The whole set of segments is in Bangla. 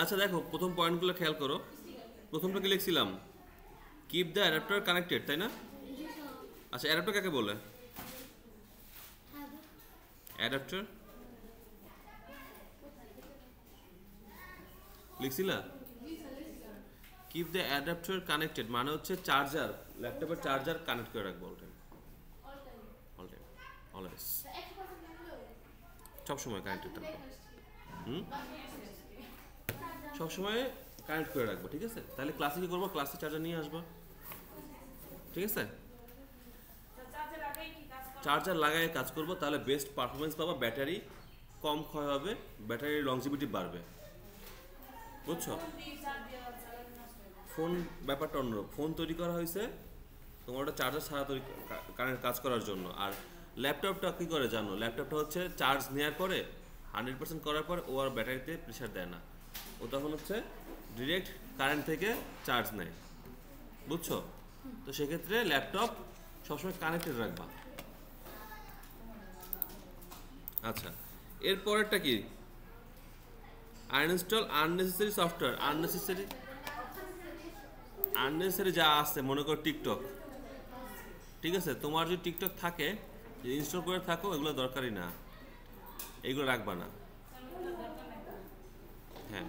আচ্ছা দেখো প্রথম পয়েন্টগুলো খেয়াল করো। প্রথমটা কি লিখছিলাম? কিপ দ্য অ্যাডাপ্টার কানেক্টেড, তাই না? আচ্ছা অ্যাডাপ্টার কাকে বলে? অ্যাডাপ্টার লিখছিলা? কিপ দ্য অ্যাডাপ্টার কানেক্টেড মানে হচ্ছে চার্জার, ল্যাপটপের চার্জার কানেক্ট করে রাখবো all time, all time, always, সবসময় কানেক্টেড থাকবো। হুম, সবসময় কানেক্ট করে রাখবো, ঠিক আছে? তাহলে ক্লাসে কি করবো? ক্লাসে চার্জার নিয়ে আসবো, ঠিক আছে? চার্জার লাগাই কাজ করবো, তাহলে বেস্ট পারফরমেন্স পাবো, ব্যাটারি কম ক্ষয় হবে, ব্যাটারির লংজিভিটি বাড়বে, বুঝছো? ফোন ব্যাপারটা অন্যরকম। ফোন তৈরি করা হয়েছে তোমার ওটা চার্জার ছাড়া তৈরি কাজ করার জন্য। আর ল্যাপটপটা কী করে জানো? ল্যাপটপটা হচ্ছে চার্জ নেওয়ার পরে 100% করার পর ও আর ব্যাটারিতে প্রেশার দেয় না, ও তখন হচ্ছে ডিরেক্ট কারেন্ট থেকে চার্জ নেয়, বুঝছো? তো সেক্ষেত্রে ল্যাপটপ সবসময় কানেক্টেড রাখবা। আচ্ছা, এরপরেরটা কি? Uninstall unnecessary software. আননেসেসারি যা আছে, মনে করো টিকটক, ঠিক আছে? তোমার যদি টিকটক থাকে, ইনস্টল করে থাকো, এগুলো দরকারই না, এগুলো রাখবা না। হ্যাঁ,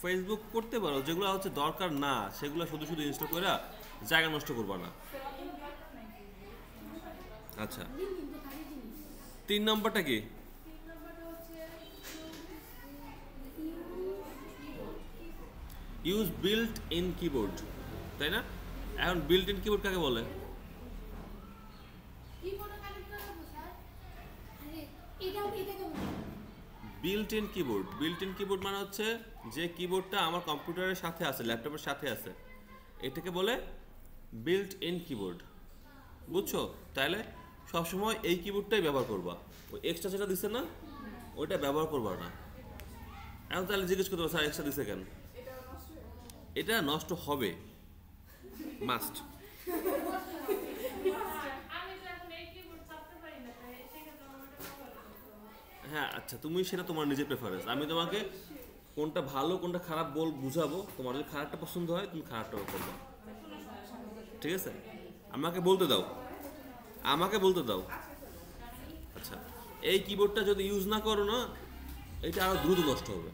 ফেসবুক করতে পারো, যেগুলো হচ্ছে দরকার না সেগুলো শুধু শুধু ইনস্টল করে জায়গা নষ্ট করবা না। আচ্ছা, 3 নম্বরটা কি? ইউজ বিল্ট ইন কিবোর্ড, তাই না? এখন বিল্ট ইন কিবোর্ড কাকে বলে? Built in keyboard, built in keyboard মানে হচ্ছে যে কিবোর্ডটা আমার কম্পিউটারের সাথে আছে, ল্যাপটপের সাথে আছে, এটাকে বলে বিল্ট ইন কিবোর্ড, বুঝছো? তাহলে সবসময় এই কিবোর্ডটাই ব্যবহার করবা, ওই এক্সট্রা যেটা দিছে না ওইটা ব্যবহার করবা না। এখন তাহলে জিজ্ঞেস করতে পারো স্যার এক্সট্রা দিছে কেন? এটা নষ্ট হবে, মাস্ট। হ্যাঁ আচ্ছা, তুমি সেটা তোমার নিজের প্রেফারেন্স, আমি তোমাকে কোনটা ভালো কোনটা খারাপ বুঝাবো। তোমার যদি খারাপটা পছন্দ হয় তুমি খারাপটা করবে, ঠিক আছে? আমাকে বলতে দাও, আমাকে বলতে দাও। আচ্ছা, এই কিবোর্ডটা যদি ইউজ না করো না, এটা আরো দ্রুত নষ্ট হবে,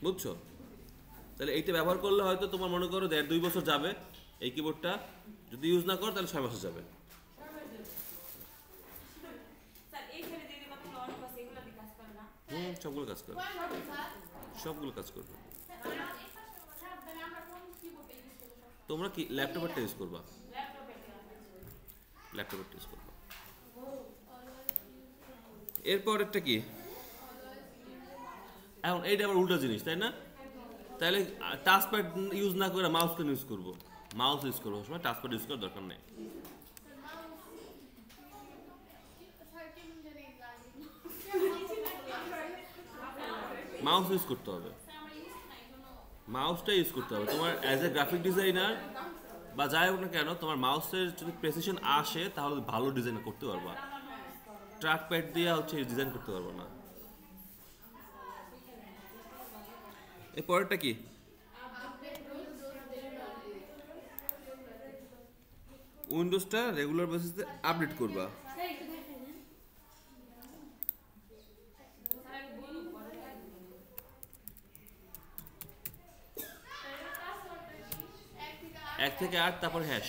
বুঝছো? তাহলে এইটা ব্যবহার করলে হয়তো তোমার মনে করো 1.5-2 বছর যাবে, এই কিবোর্ডটা যদি ইউজ না করো তাহলে 6 মাস যাবে। সবগুলো কাজ করবে, সবগুলো কাজ করবে। তোমরা কি ল্যাপটপেরটা ইউজ করবা? ল্যাপটপেরটা ইউজ করবা। এরপরেরটা কি? এখন এইটা আবার উল্টা জিনিস, তাই না? তাহলে টাচপ্যাড ইউজ না করে মাউস কেন ইউজ করবো? মাউস ইউজ করবো, সময় টাচপ্যাড ইউজ করার দরকার নেই। মাউস ইউজ করতে হবে, মাউসটা ইউজ করতে হবে। তোমার অ্যাজ এ গ্রাফিক ডিজাইনার বা যাই হোক না কেন, তোমার মাউসের যদি প্রেসিশন আসে তাহলে ভালো ডিজাইন করতে পারবা, ট্র্যাক প্যাড দিয়ে হচ্ছে ডিজাইন করতে পারবো না। এর পরেরটা কি? উইন্ডোজটা রেগুলার বেসিসে আপডেট করবা। এক থেকে 8 তারপর হ্যাশ।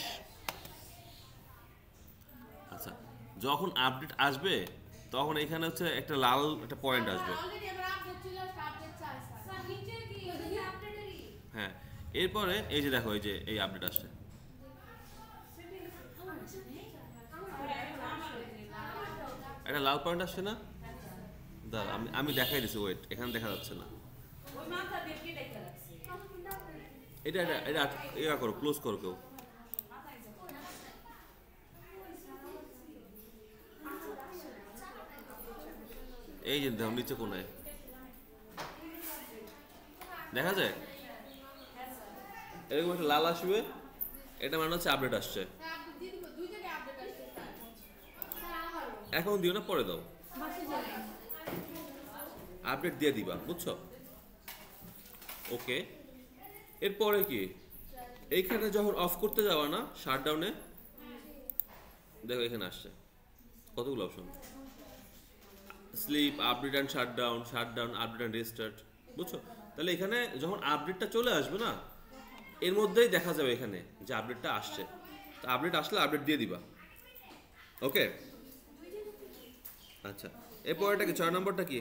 আচ্ছা, যখন আপডেট আসবে তখন এখানে হচ্ছে একটা লাল একটা পয়েন্ট আসবে। হ্যাঁ, এরপরে এই যে দেখো, এই যে এই আপডেট আসছে, একটা লাল পয়েন্ট আসছে না? দাঁড়া, আমি আমি দেখাই দিছি, ওয়েট, এখানে দেখা যাচ্ছে না। এটা এটা এটা ইয়া করো, ক্লোজ করো কেউ। এই যে দেখো নিচে কোনায় দেখা যায় এরকম একটা লাল আসবে, এটা মানে হচ্ছে আপডেট আসছে। এখন দিও না, পরে দাও, আপডেট দিয়ে দিবা, বুঝছো? ওকে, এরপরে কি এইখানে যখন অফ করতে যাওয়া না শাটডাউনে, দেখো এখানে আসছে কতগুলো option, sleep, update and shutdown, shutdown, update and restart, বুঝছো? তাহলে এখানে যখন আপডেটটা চলে আসবে না, এর মধ্যেই দেখা যাবে এখানে যে আপডেটটা আসছে। তো আপডেট আসলে আপডেট দিয়ে দিবা। ওকে, আচ্ছা, এরপরটা কি 6 নম্বরটা কি?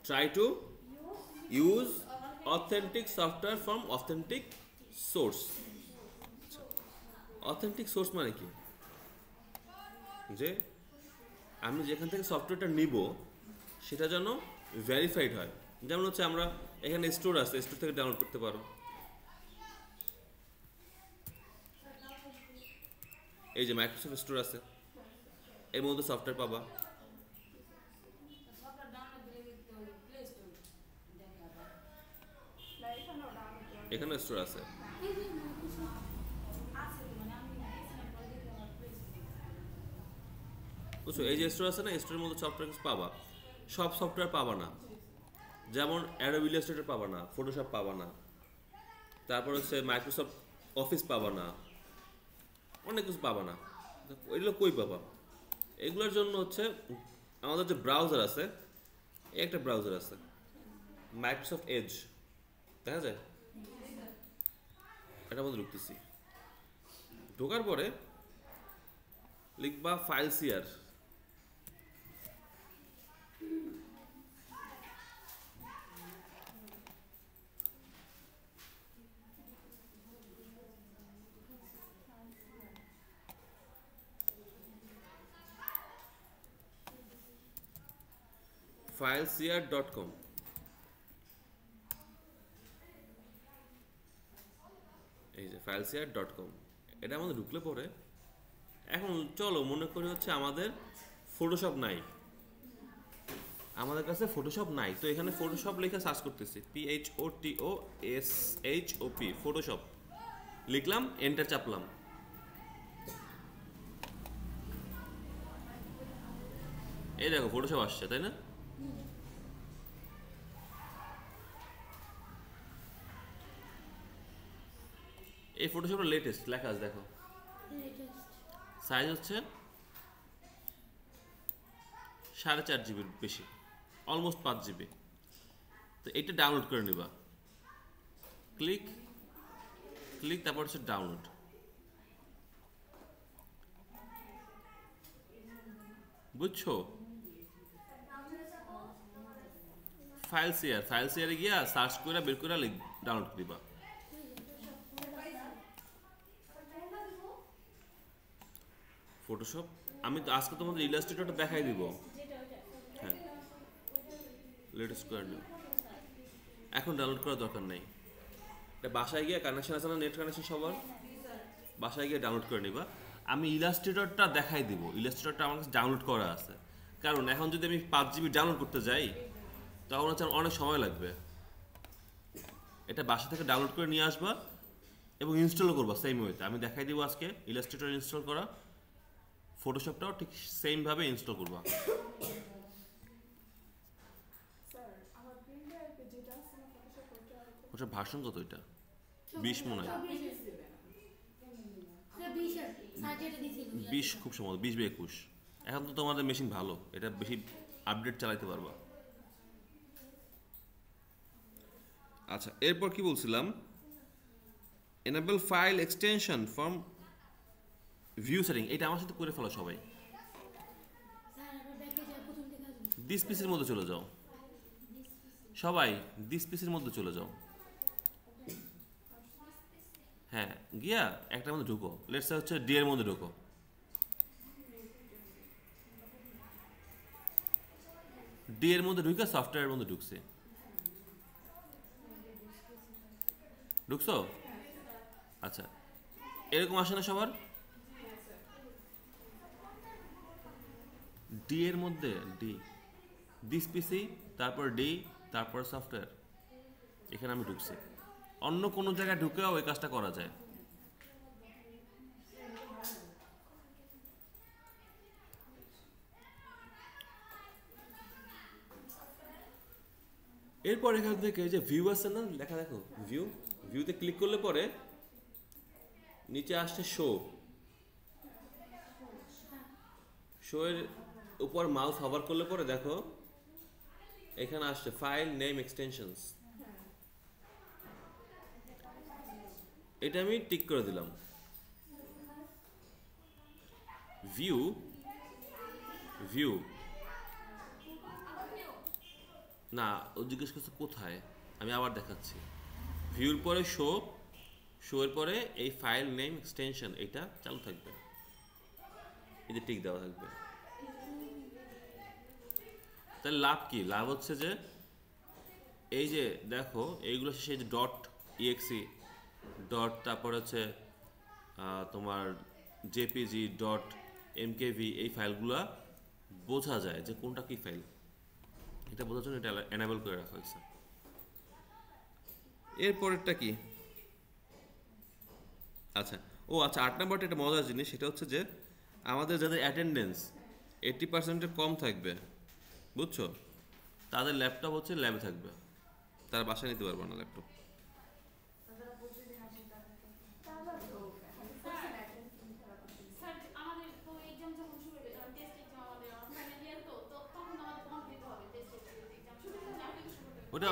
Try to use authentic software from authentic source. Authentic source মানে কি? যে আমি যেখান থেকে সফটওয়্যারটা নিব সেটা যেন ভেরিফাইড হয়। যেমন হচ্ছে আমরা এখানে স্টোর আছে, স্টোর থেকে ডাউনলোড করতে পারো। এই যে মাইক্রোসফট স্টোর আছে, এর মধ্যে সফটওয়্যার পাবা। এখানে স্টোর আছে, বুঝছো? এই যে স্টোর আছে না, স্টোরের মধ্যে সফটওয়্যার পাবা। সব সফটওয়্যার পাবা না, যেমন অ্যাডোবি ইলাস্ট্রেটর পাবা না, ফটোশপ পাবা না, তারপর হচ্ছে মাইক্রোসফট অফিস পাবা না, অনেক কিছু পাবা না। এগুলো কই পাবা? এগুলোর জন্য হচ্ছে আমাদের যে ব্রাউজার আছে, একটা ব্রাউজার আছে মাইক্রোসফট এজ, দেখা যায়? এটার মধ্যে ঢুকতেছি, ঢোকার পরে লিখবা ফাইল সিয়ার। fileshare.com। এই যে fileshare.com, এটা আমাদের ঢুকলে পরে এখন চলো মনে করি হচ্ছে আমাদের ফটোশপ নাই, আমাদের কাছে ফটোশপ নাই। তো এখানে ফটোশপ লেখা সার্চ করতেছি, PHOTOSHOP, ফটোশপ লিখলাম, এন্টার চাপলাম। এই দেখো ফটোশপ আসছে, তাই না? এই ফটোশপটা লেটেস্ট লেখা আছে, দেখো সাইজ হচ্ছে 4.5 জিবির বেশি, অলমোস্ট 5 জিবি। তো এটা ডাউনলোড করে নিবা, ক্লিক ক্লিক, তারপর হচ্ছে ডাউনলোড। বুঝছো? ফাইল শেয়ারে গিয়া সার্চ করে বের করে ডাউনলোড দিবা। ফটোশপ আমি তো আজকে তোমাদের ইলাস্ট্রেটরটা দেখাই দিব। হ্যাঁ, লেটেস্ট করে নিও, এখন ডাউনলোড করার দরকার নেই। এটা বাসায় গিয়ে কানেকশন আছে না, নেট কানেকশন সবার, বাসায় গিয়ে ডাউনলোড করে নিবা। আমি ইলাস্ট্রেটরটা দেখাই দিব, ইলাস্ট্রেটরটা আমার কাছে ডাউনলোড করা আছে। কারণ এখন যদি আমি 5 জিবি ডাউনলোড করতে যাই তখন হচ্ছে অনেক সময় লাগবে। এটা বাসা থেকে ডাউনলোড করে নিয়ে আসবা এবং ইনস্টলও করবা সেম ওয়েতে। আমি দেখাই দিব আজকে ইলাস্ট্রেটর ইনস্টল করা, ফটোশপটাও ঠিক সেমভাবে ইনস্টল করবা। ওটা ভার্সন কত? এটা 20 মনে হয়, 20 খুব সম্ভবত, 20 বা 21। এখন তো তোমাদের মেশিন ভালো, এটা বেশি আপডেট চালাইতে পারবা। আচ্ছা, এরপর কি বলছিলাম? Enable file extension from view setting, এটা আমার সাথে করে ফেলো সবাই। দিস পিসের মধ্যে চলে যাও সবাই, দিস পিসের মধ্যে চলে যাও। হ্যাঁ, গিয়া একটার মধ্যে ঢুকো, লেটস সে হচ্ছে ডি এর মধ্যে ঢুকো। ডি এর মধ্যে ঢুকে সফটওয়্যারের মধ্যে ঢুকছে, ঢুকছো? আচ্ছা, এরকম আসে না সবার? ডি এর মধ্যে ডি, দিস পিসি, তারপর ডি, তারপর সফটওয়্যার, এখানে আমি ঢুকছি। অন্য কোনো জায়গায় ঢুকেও ওই কাজটা করা যায়। এরপর এখান থেকে যে ভিউ আছে না, লেখা দেখো ভিউ, ভিউতে ক্লিক করলে পরে নিচে আসছে শো, শো এর উপর মাউস হভার করলে পরে দেখো এখানে আসছে ফাইল নেম এক্সটেনশনস, এটা আমি টিক করে দিলাম। ভিউ, ভিউ না, ও জিজ্ঞেস করছে কোথায়, আমি আবার দেখাচ্ছি। ভিউর পরে শো, শো এর পরে এই ফাইল নেম এক্সটেনশন এটা চালু থাকবে, এই যে টিক দেওয়া থাকবে। তাহলে লাভ কি? লাভ হচ্ছে যে এই যে দেখো এইগুলো সেই যে ডট ইএক্সি ডট, তারপর হচ্ছে তোমার জেপিজি ডট এমকেভি, এই ফাইলগুলো বোঝা যায় যে কোনটা কি ফাইল, এটা বোঝার জন্য এটা এনাবেল করে রাখা হয়েছে। এরপরেরটা কি? আচ্ছা, ও আচ্ছা, 8 নম্বরটা একটা মজার জিনিস, সেটা হচ্ছে যে আমাদের যাদের অ্যাটেন্ডেন্স 80%-এর কম থাকবে, বুঝছো, তাদের ল্যাপটপ হচ্ছে ল্যাবে থাকবে, তারা বাসায় নিতে পারবে না ল্যাপটপ। ওটা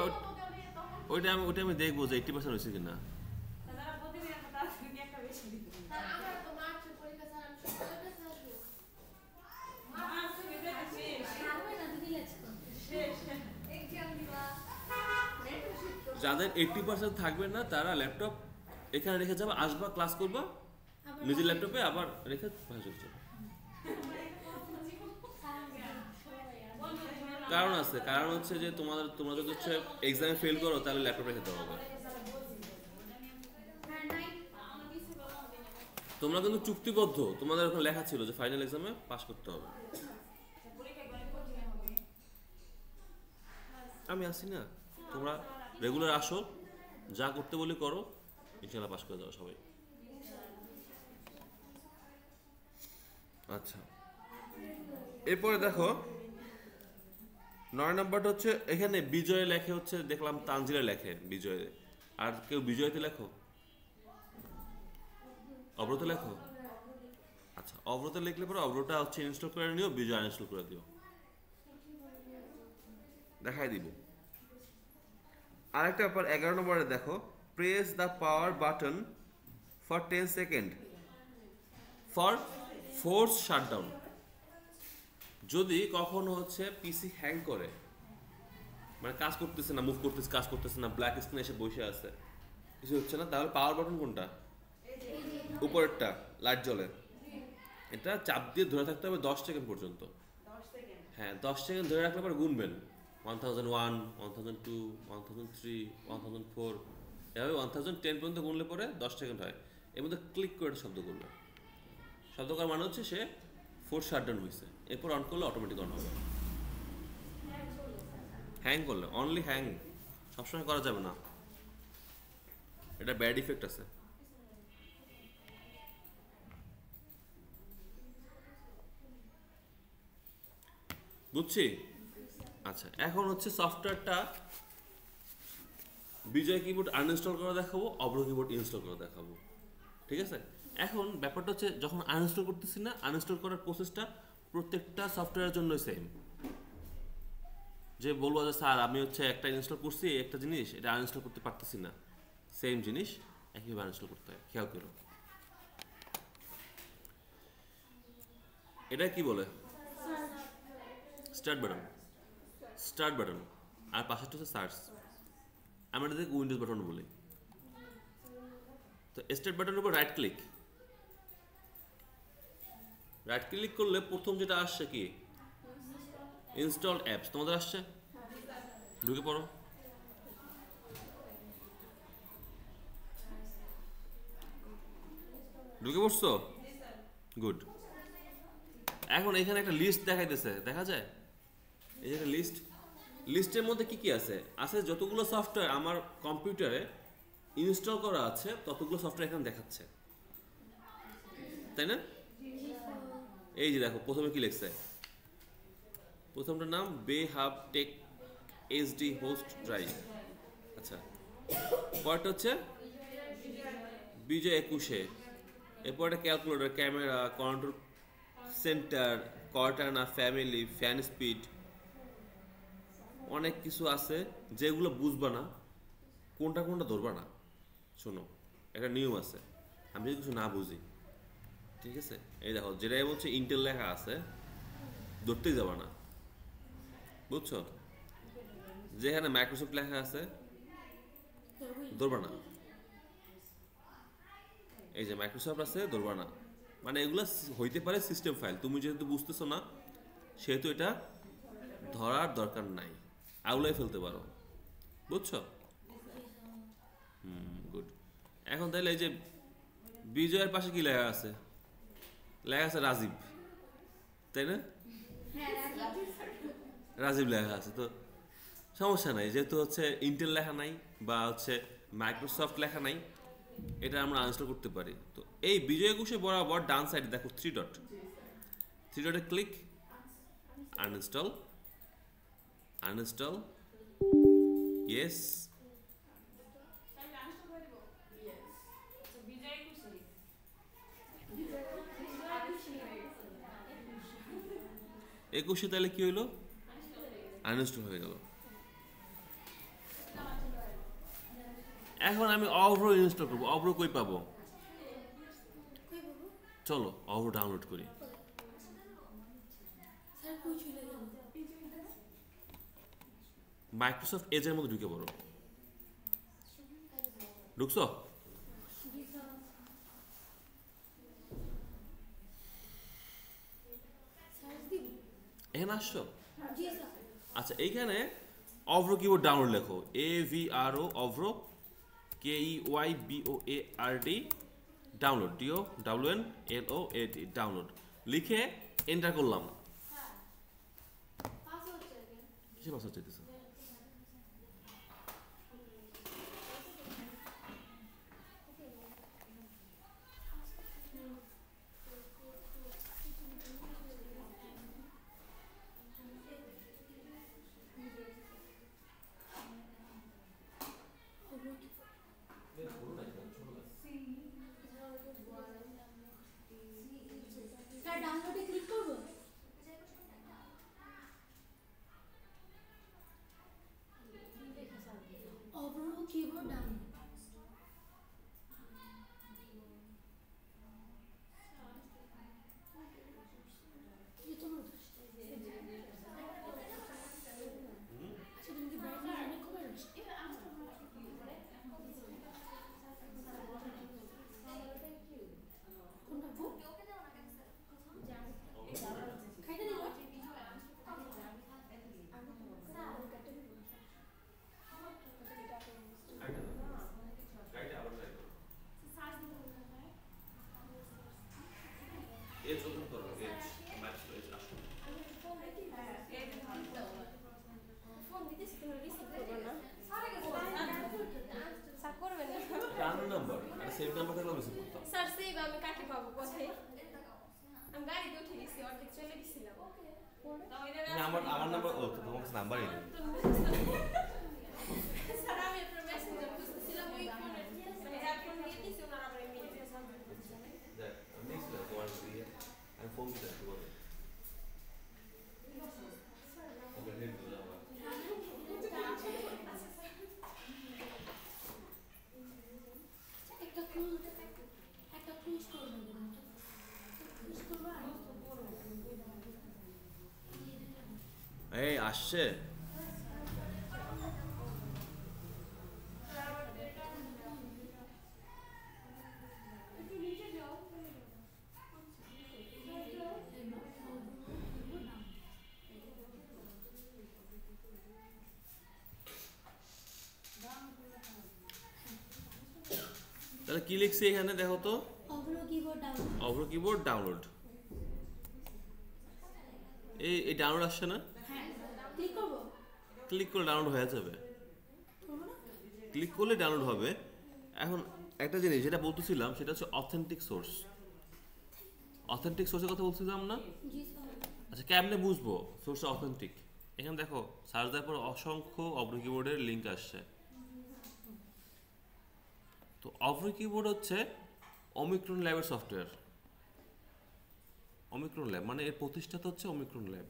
ওইটা আমি দেখবো যে 80% হয়েছে কিনা। যাদের 80% থাকবে না তারা ল্যাপটপ এখানে রেখে যাবে, আসবা ক্লাস করবা নিজের ল্যাপটপে, আবার রেখে ভাষা চলছে। কারণ আছে, কারণ হচ্ছে যে তোমরা যদি হচ্ছে এক্সামে ফেল করো তাহলে ল্যাপটপ রেখে দেওয়া হবে। তোমরা কিন্তু চুক্তিবদ্ধ, তোমাদের ওখানে লেখা ছিল যে ফাইনাল এক্সামে পাস করতে হবে। আমি আসি না, তোমরা রেগুলার আসো, যা করতে বলি করো, ইনশাল্লাহ পাস করে যাও সবাই। আচ্ছা, এরপরে দেখো 9 নম্বরটা হচ্ছে এখানে বিজয় লেখে হচ্ছে, দেখলাম তানজিলা লেখে বিজয়, আর কেউ বিজয়তে লেখো, অব্রত লেখো। আচ্ছা, অব্রত লিখলে পরে অব্রটা হচ্ছে ইনস্টল করে নিও, বিজয় আনইনস্টল করে দিও, দেখাই দিব। আরেকটা ব্যাপার 11 নম্বরে দেখো, press the power button for 10 second for force shutdown. যদি কখনো হচ্ছে পিসি হ্যাং করে, মানে কাজ করতেছে না, মুভ করতেছে, কাজ করতেছে না, ব্ল্যাক স্ক্রিন এসে বসে আছে, কিছু হচ্ছে না, তাহলে পাওয়ার বাটন কোনটা? উপরেরটা, লাইট জ্বলে, এটা চাপ দিয়ে ধরে থাকতে হবে 10 সেকেন্ড পর্যন্ত। হ্যাঁ, 10 সেকেন্ড ধরে রাখলে পরে গুনবেন 1001, 1002, 1003, 1004, এভাবে 1010 পর্যন্ত গুনলে পরে 10 সেকেন্ড হয়। এর মধ্যে ক্লিক করে শব্দ করবে, শব্দ করার মানে হচ্ছে সে ফোর্স শাটডাউন হয়েছে, এরপর অন করলে অটোমেটিক অন হবে। হ্যাং করলে, অনলি হ্যাং, সবসময় করা যাবে না, এটা ব্যাড ইফেক্ট আছে। বুঝছি? আচ্ছা, এখন হচ্ছে সফটওয়্যারটা বিজয় কিবোর্ড আনইনস্টল করে দেখাবো, অব্র কিবোর্ড ইনস্টল করে দেখাবো, ঠিক আছে? এখন ব্যাপারটা হচ্ছে যখন আনইনস্টল করতেছি না, আনইনস্টল করার প্রসেসটা প্রত্যেকটা সফটওয়্যারের জন্য সেম। যে বলবো যে স্যার আমি হচ্ছে একটা ইনস্টল করছি একটা জিনিস, এটা আনইনস্টল করতে পারতেছি না, সেম জিনিস একইভাবে আনইনস্টল করতে হয়, খেয়াল করো। এটা কি বলে? স্টার্ট বাটন, স্টার্ট বাটন, আর পাশেরটা হচ্ছে সার্চ, আমরা এটাকে উইন্ডোজ বাটন বলি। তো স্টার্ট বাটনের উপর রাইট ক্লিক, রাইট ক্লিক করলে প্রথম যেটা আসছে কি? Install apps. তোমাদের আসছে? ঢুকে পড়ো। ঢুকে পড়ছো? গুড। এখন এখানে একটা লিস্ট দেখাইতেছে, দেখা যায় এই একটা লিস্ট, লিস্টের মধ্যে কি কি আছে? আছে যতগুলো সফটওয়্যার আমার কম্পিউটারে ইনস্টল করা আছে ততগুলো সফটওয়্যার এখানে দেখাচ্ছে, তাই না? এই যে দেখো প্রথমে কি লিখছে, প্রথমটার নাম Bay Hub Tech HD host drive. আচ্ছা, পরটা হচ্ছে বিজয় 21। এরপর একটা calculator, camera, control centre, Cortana, family, fan speed, অনেক কিছু আছে যেগুলো বুঝবা না, কোনটা কোনটা ধরবা না। শোনো, একটা নিয়ম আছে, আমি যদি কিছু না বুঝি, ঠিক আছে, এই দেখো যেটাই বলছে ইন্টেল লেখা আছে ধরতেই যাবা না, বুঝছো? যেখানে মাইক্রোসফট লেখা আছে ধরবা না, এই যে মাইক্রোসফট আছে ধরবা না, মানে এগুলো হইতে পারে সিস্টেম ফাইল, তুমি যেহেতু বুঝতেছো না সেহেতু এটা ধরার দরকার নাই, আউলাই ফেলতে পারো, বুঝছো? গুড। এখন তাহলে এই যে বিজয়ের পাশে কি লেখা আছে? লেখা আছে রাজীব, তাই না? রাজীব লেখা আছে, তো সমস্যা নাই, যেহেতু হচ্ছে ইন্টেল লেখা নাই বা হচ্ছে মাইক্রোসফট লেখা নাই, এটা আমরা আনইনস্টল করতে পারি। তো এই বিজয় 21 বরাবর ডান সাইডে দেখো 3 ডট, 3 ডটে ক্লিক, আনইনস্টল, আনইনস্টল, ইয়েস, একুশে তাহলে কি হইলো? আনইনস্টল হয়ে গেল। এখন আমি অভ্র ইনস্টল করবো, অভ্র কই পাবো? চলো অভ্র ডাউনলোড করি। মাইক্রোসফট এজের মধ্যে ঢুকে পড়ো, ঢুকছো? এখানে আসছো? আচ্ছা, এইখানে অভ্র কিবোর্ড ডাউনলোড লেখো, AVRO অভ্র, KEYBOARD ডাউনলোড, DOWNLOAD ডাউনলোড লিখে এন্টার করলাম। কিসে পাসওয়ার্ড চাইতেছে? ডাউনলোডে ক্লিক করব। অবরোহ কিবোর্ড ডাউনলোড। ये तो मत अच्छा तुम की बैग में जाने को बरस কোনটা গো খাইতে দিল এজ ওপেন করো, এজ ম্যাচ এজ আসো। ফোন দিতেছি তুমি রিসিভ করবে না স্যার করবে না রান নাম্বার আর সেভ নাম্বার থাকলে রিসিভ করতাম। স্যার সেভ আমি কাকে পাবো কোথায় আমি গাড়িতে উঠে গেছি অর্ধেক চলে গেছিলাম না, আমার নাম্বার, ও তো তোমার কাছে নাম্বারই নেই। স্যার আমি আপনার মেসেঞ্জার বুঝতেছিলাম ওই ফোনে মানে যার ফোন দিয়ে দিছি ওনার আবার এমনি দেখ, আমি দেখছিলাম তোমার দিয়ে, আমি ফোন দিতে একটু বলে ওকে হেল্প দিল আবার। একটা ক্লোজ করবে ক্লোজ করবা এই আসছে। তাহলে কি লিখছি এখানে দেখো তো? অবরোহ কিবোর্ড ডাউনলোড অভ্র কিবোর্ড ডাউনলোড, এই ডাউনলোড আসছে না? হ্যাঁ ক্লিক করব ক্লিক করলে ডাউনলোড হয়ে যাবে, করব না ক্লিক করলে ডাউনলোড হবে। এখন একটা জিনিস যেটা বলতেছিলাম সেটা হচ্ছে অথেন্টিক সোর্স। অথেন্টিক সোর্সের কথা বলছিলাম না? আচ্ছা, কেমনে বুঝবো সোর্স অথেন্টিক? এখানে দেখো, সার্চ দেওয়ার পর অসংখ্য অব্র কিবোর্ডের লিঙ্ক আসছে। তো অব্র কিবোর্ড হচ্ছে ওমিক্রন ল্যাবের সফটওয়্যার। ওমিক্রন ল্যাব মানে এর প্রতিষ্ঠাতা হচ্ছে ওমিক্রন ল্যাব।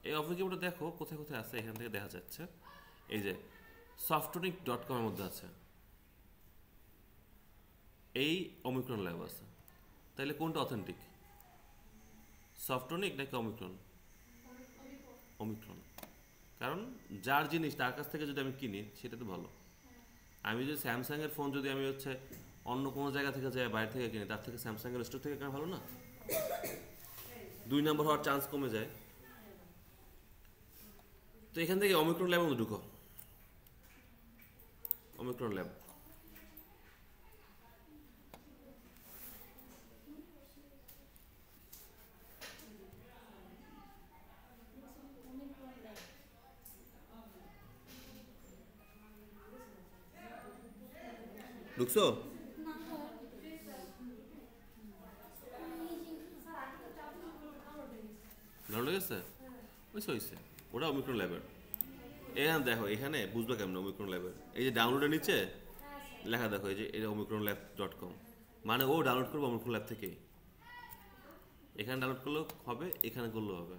এই অব্র কিবোর্ডে দেখো কোথায় কোথায় আছে, এখান থেকে দেখা যাচ্ছে। এই যে softonic.com এর মধ্যে আছে, এই ওমিক্রন ল্যাব আছে। তাহলে কোনটা অথেন্টিক, সফটনিক নাকি ওমিক্রন? ওমিক্রন। কারণ যার জিনিস তার কাছ থেকে যদি আমি কিনি সেটা তো ভালো। আমি যদি স্যামসাংয়ের ফোন যদি আমি হচ্ছে অন্য কোনো জায়গা থেকে যাই, বাইরে থেকে কিনি, তার থেকে স্যামসাংয়ের স্টোর থেকে কেনা ভালো না? 2 নম্বর হওয়ার চান্স কমে যায়। তো এখান থেকে ওমিক্রন ল্যাবের মধ্যে ঢুকো। ওমিক্রন ল্যাব ঢুকছো? ভালো লেগেছে? হয়েছে, ওটা ওমিক্রন ল্যাবের। এখানে দেখো, এখানে বুঝবে কেমন ওমিক্রন ল্যাবের। এই যে ডাউনলোডের নিচে লেখা দেখো, এই যে এটা omicronlab.com, মানে ও ডাউনলোড করবে ওমিক্রন ল্যাব থেকে। এখানে ডাউনলোড করলেও হবে, এখানে করলেও হবে।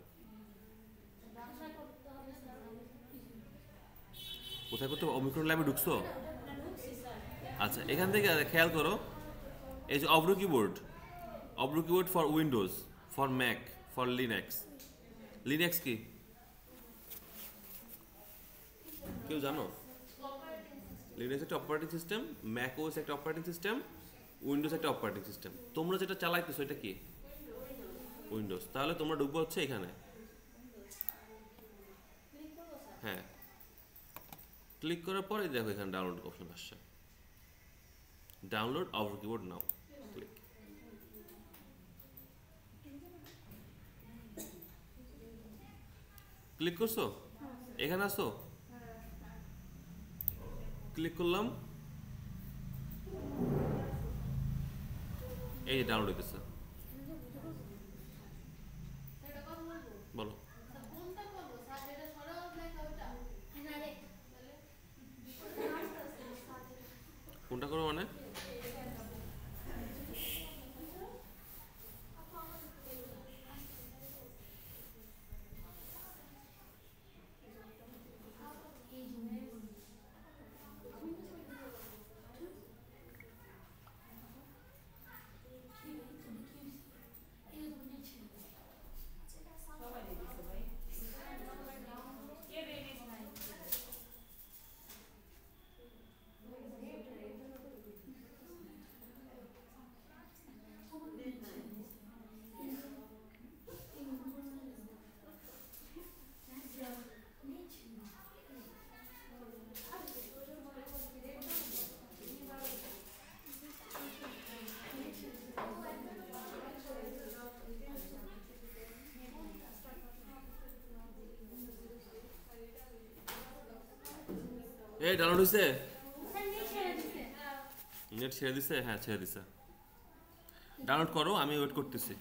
কোথায় করতে হবে? ওমিক্রন ল্যাবে ঢুকছো? আচ্ছা, এখান থেকে খেয়াল করো, এই যে Avro keyboard for Windows, for Mac, for Linux. Linux কি কেউ জানো? লিনাক্স একটা অপারেটিং সিস্টেম, ম্যাক ওএস একটা অপারেটিং সিস্টেম, উইন্ডোজ একটা অপারেটিং সিস্টেম। তোমরা যেটা চালাইতেছো এটা কি? উইন্ডোজ। তাহলে তোমরা ঢুকবো হচ্ছে এখানে। হ্যাঁ, ক্লিক করার পরে দেখো এখানে ডাউনলোড অপশন আসছে। ডাউনলোড অব্র কিবোর্ড নাও, ক্লিক। ক্লিক করছো? এখানে আসো, ক্লিক করলাম, এই যে ডাউনলোড হইতেছে। বলো কোনটা করো মানে? এই ডাউনলোড হয়েছে? নেট ছেড়ে দিছে? হ্যাঁ, ছেড়ে দিছে। ডাউনলোড করো, আমি ওয়েট করতেছি।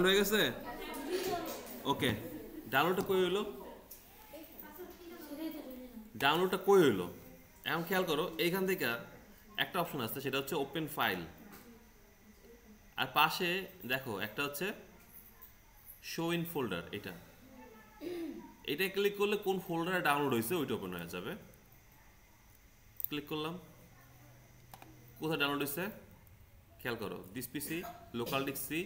ডাউনলোড হয়ে গেছে? ওকে, ডাউনলোডটা কই হইলো? ডাউনলোডটা কই হইলো? এখন খেয়াল করো, এইখান থেকে একটা অপশন আছে, সেটা হচ্ছে ওপেন ফাইল, আর পাশে দেখো একটা হচ্ছে শো ইন ফোল্ডার। এটা ক্লিক করলে কোন ফোল্ডারে ডাউনলোড হয়েছে ওইটা ওপেন হয়ে যাবে। ক্লিক করলাম, কোথায় ডাউনলোড হয়েছে খেয়াল করো, this PC local disk C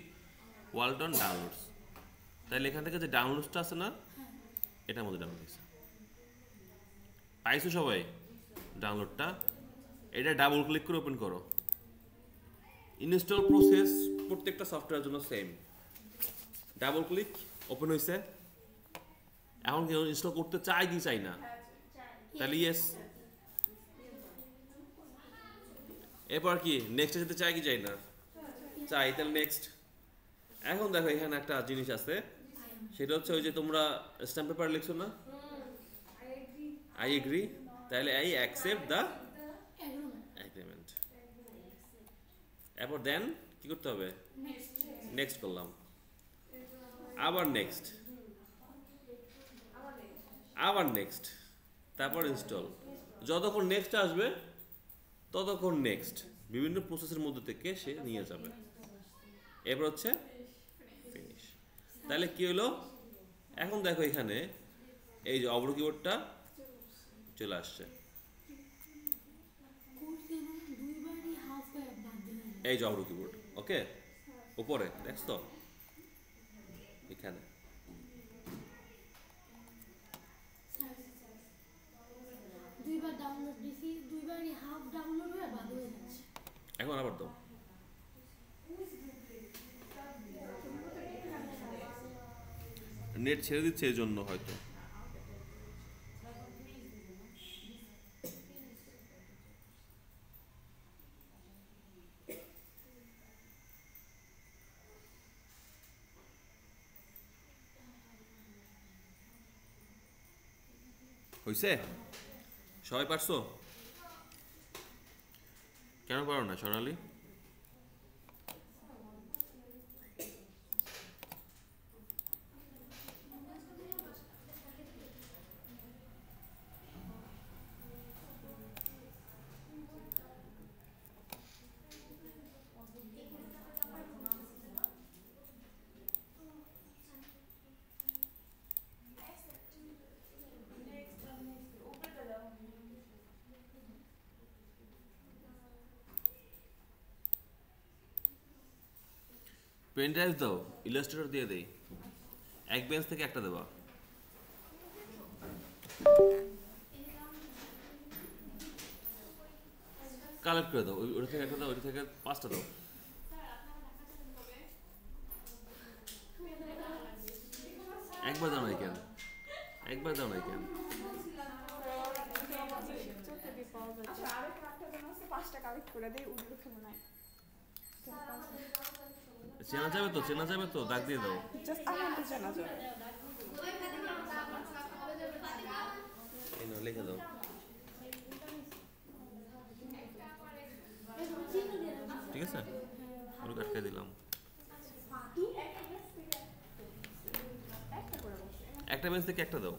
Walton downloads. তাহলে এখান থেকে যে ডাউনলোডসটা আছে না, এটার মধ্যে ডাউনলোড হয়েছে। পাইছো সবাই ডাউনলোডটা? এটা ডাবল ক্লিক করে ওপেন করো। ইনস্টল প্রসেস প্রত্যেকটা সফটওয়্যারের জন্য সেম। ডাবল ক্লিক, ওপেন হয়েছে। এখন কেউ ইনস্টল করতে চাই কি চাই না? তাহলে ইয়েস। এরপর কি নেক্সটে যেতে চাই কি চাই না? চাই, তাহলে নেক্সট। এখন দেখো এখানে একটা জিনিস আছে, সেটা হচ্ছে ওই যে তোমরা স্ট্যাম্প পেপার লিখছো না, আই এগ্রি, তাহলে আই অ্যাকসেপ্ট দ্য এগ্রিমেন্ট। এরপর দেন কি করতে হবে? নেক্সট করলাম, আবার নেক্সট, আবার নেক্সট, তারপর ইনস্টল। যতক্ষণ নেক্সট আসবে ততক্ষণ নেক্সট, বিভিন্ন প্রসেসের মধ্যে থেকে সে নিয়ে যাবে। এরপর হচ্ছে ফিনিশ। তাহলে কি হলো? এখন দেখো এখানে এই যে অবরো কিবোর্ডটা চলে আসছে, এই যে অবরো কিবোর্ড। ওকে, উপরে দেখছো তো এখানে। এখন আবার দাও। নেট ছেড়ে দিচ্ছে এই জন্য হয়তো। হইছে? সবাই পারছো? কেন পারো না সোনালি? পেন ড্রাইভ দাও, ইলাস্ট্রেটর দিয়ে দেই। এক বেঞ্চ থেকে একটা দেবা। কালেক্ট করে দাও, ওইটা থেকে একটা দাও, ওইটা থেকে 5টা দাও। একবার দাও নাই কেন? একবার দাও নাই কেন? চেনা যাবে তো, চেনা যাবে তো, দাগ দিয়ে দাও। এই নাও, লিখে দাও। ঠিক আছে, ওটা আটকে দিলাম। একটা বেঞ্চ থেকে একটা দাও।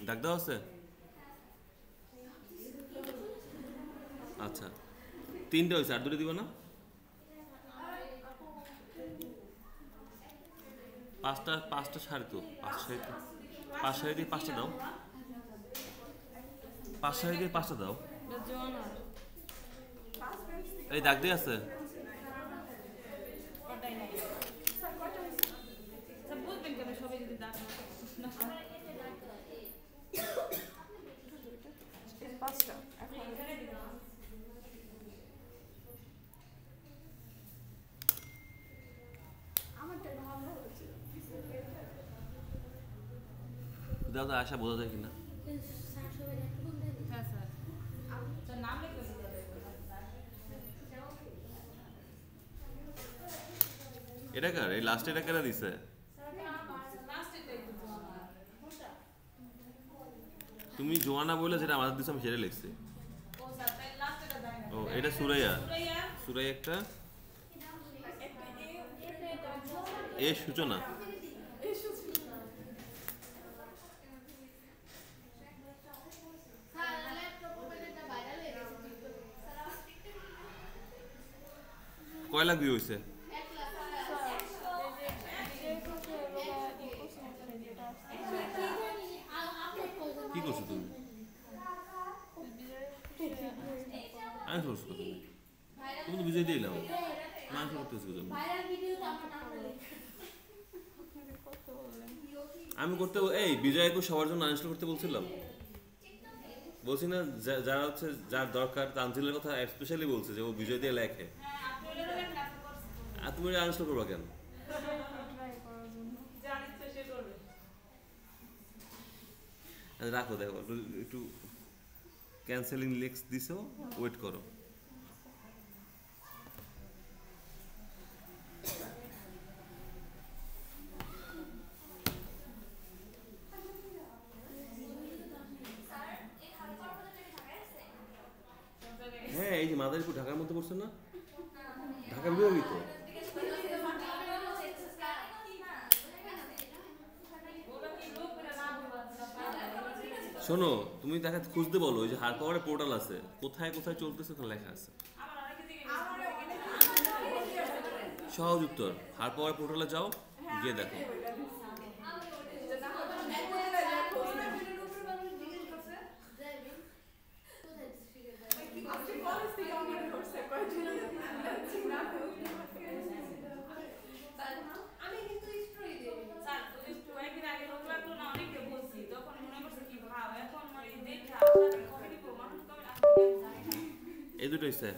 ডাক দেওয়া আছে? আচ্ছা, 3টে হয়েছে, আর 2টো দিব না? 5টা সারি তো, 5 সারি দিয়ে 5টা দাও। 5 সারি দিয়ে 5টা দাও। এই দাগ দিয়ে আছে ওটাই নাই সব বুঝবেন কেন সবাই যদি দাঁত না পাঁচটা এখন দাও তো আশা বোঝা যায় কিনা হ্যাঁ স্যার তার নাম লিখে দিতে হবে এটা কার এই লাস্টে এটা কেন দিছে তুমি জোয়ানা বলে যেটা আমাদের দিছে আমি সেটা লিখছি ও এটা সুরাইয়া সুরাইয়া একটা এ সূচনা কয় লাখ ভিউ হয়েছে কি করছো তুমি আমি করছো তুমি তুমি তো বিজয় দিলাম মাংস করতেছো তুমি আমি করতে এই বিজয়কে সবার জন্য আনস্টল করতে বলছিলাম বলছি না যারা হচ্ছে যার দরকার তানজিলের কথা স্পেশালি বলছে যে ও বিজয় দিয়ে লেখে আর তুমি আনস্টল করবা কেন রাখো দেখো একটু ক্যান্সেলিং লিংকস দিছো ওয়েট করো হ্যাঁ এই যে মাদারীপুর ঢাকার মধ্যে পড়ছে না ঢাকা বিভাগই তো শোনো তুমি দেখা খুঁজতে বলো ওই যে হার পাওয়ারে পোর্টাল আছে কোথায় কোথায় চলতেছে ওখানে লেখা আছে সহজ উত্তর হার পাওয়ার পোর্টালে যাও গিয়ে দেখো এই দুটো হচ্ছে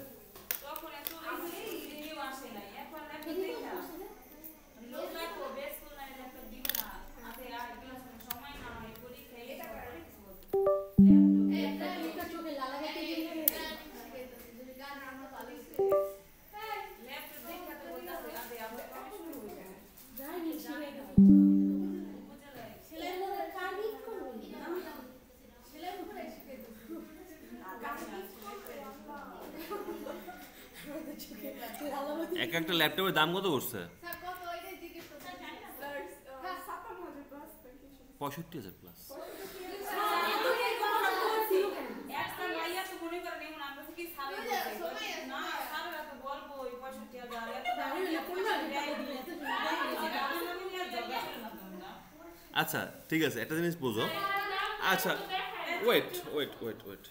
এক একটা ল্যাপটপের দাম কত করছে 65,000 প্লাস আচ্ছা ঠিক আছে একটা জিনিস বুঝো আচ্ছা wait wait wait wait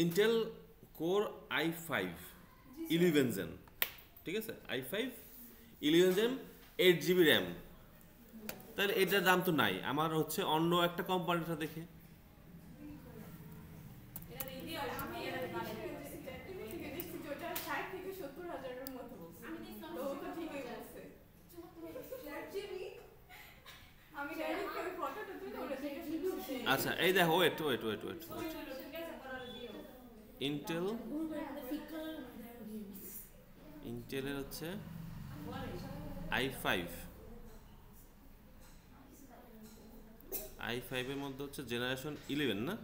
Intel core i5 11 gen ঠিক আছে i5 11 জেন 8GB র্যাম তাহলে এটার দাম তো নাই আমার হচ্ছে অন্য একটা কোম্পানিটা দেখে আচ্ছা এই দেখো ওয়েট ওয়েট ওয়েট ওয়েট ইন্টেলের হচ্ছে i5 এর মধ্যে হচ্ছে জেনারেশন 11 না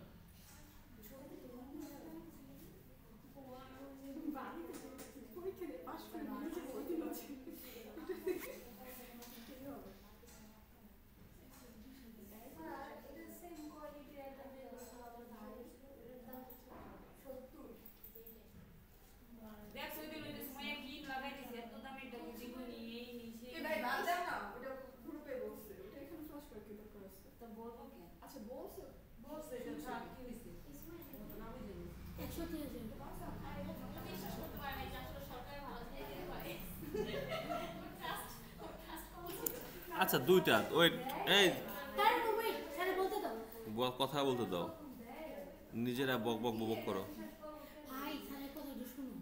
আচ্ছা দুইটা ওয়েট, এই স্যার ওয়েট স্যার বলতে দাও। কথা বলতে দাও, নিজেরা বক বক বক করো। ভাই স্যারের কথা একটু শুনুন।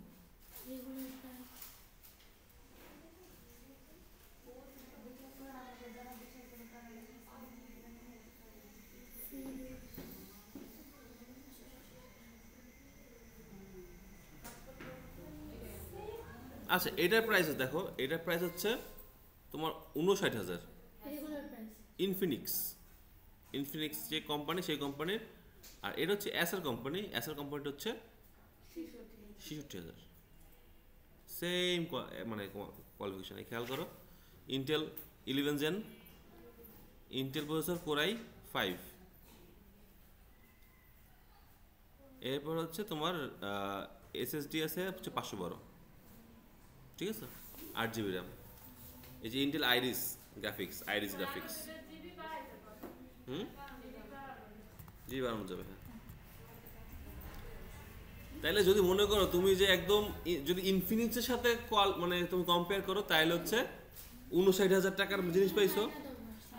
এগুলো একটা আচ্ছা এটার প্রাইস দেখো, এটার প্রাইস হচ্ছে তোমার 59,000। Regular price. ইনফিনিক্স, ইনফিনিক্স যে কোম্পানি সেই কোম্পানির। আর এটা হচ্ছে এসআর কোম্পানি, এসআর কোম্পানিটা হচ্ছে 66,000। সেম মানে কোয়ালিফিকেশন। খেয়াল করো, Intel 11 gen, Intel processor core i5। এরপর হচ্ছে তোমার এসএসডি আছে হচ্ছে 512, ঠিক আছে, 8 GB র্যাম। এই যে Intel Iris graphics, Iris graphics. জি বাড়ানো যাবে, হ্যাঁ। তাইলে যদি মনে করো তুমি যে একদম যদি ইনফিনিক্সের সাথে মানে তুমি কম্পেয়ার করো, তাহলে হচ্ছে 59,000 টাকার জিনিস পাইছো।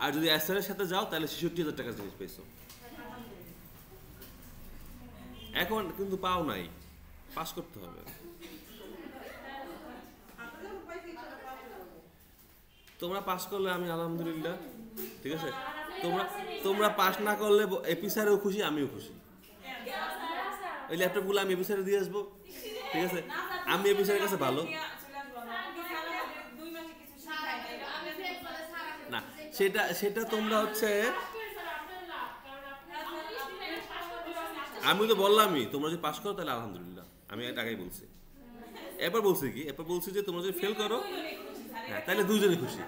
আর যদি এসআর এর সাথে যাও তাহলে 66,000 টাকার জিনিস পাইছো। এখন কিন্তু পাও নাই, পাস করতে হবে। তোমরা পাস করলে আমি আলহামদুলিল্লাহ, ঠিক আছে। তোমরা তোমরা পাস না করলে এপি স্যারও খুশি, আমিও খুশি। ওই ল্যাপটপগুলো আমি এপি স্যারে দিয়ে আসবো, ঠিক আছে। আমি এপি স্যারের কাছে ভালো না, সেটা সেটা তোমরা হচ্ছে, আমি তো বললামই তোমরা যদি পাস করো তাহলে আলহামদুলিল্লাহ, আমি এটা আগেই বলছি। এরপর বলছি কি, এরপর বলছি যে তোমরা যদি ফেল করো, হ্যাঁ তাহলে দুজনেই খুশি।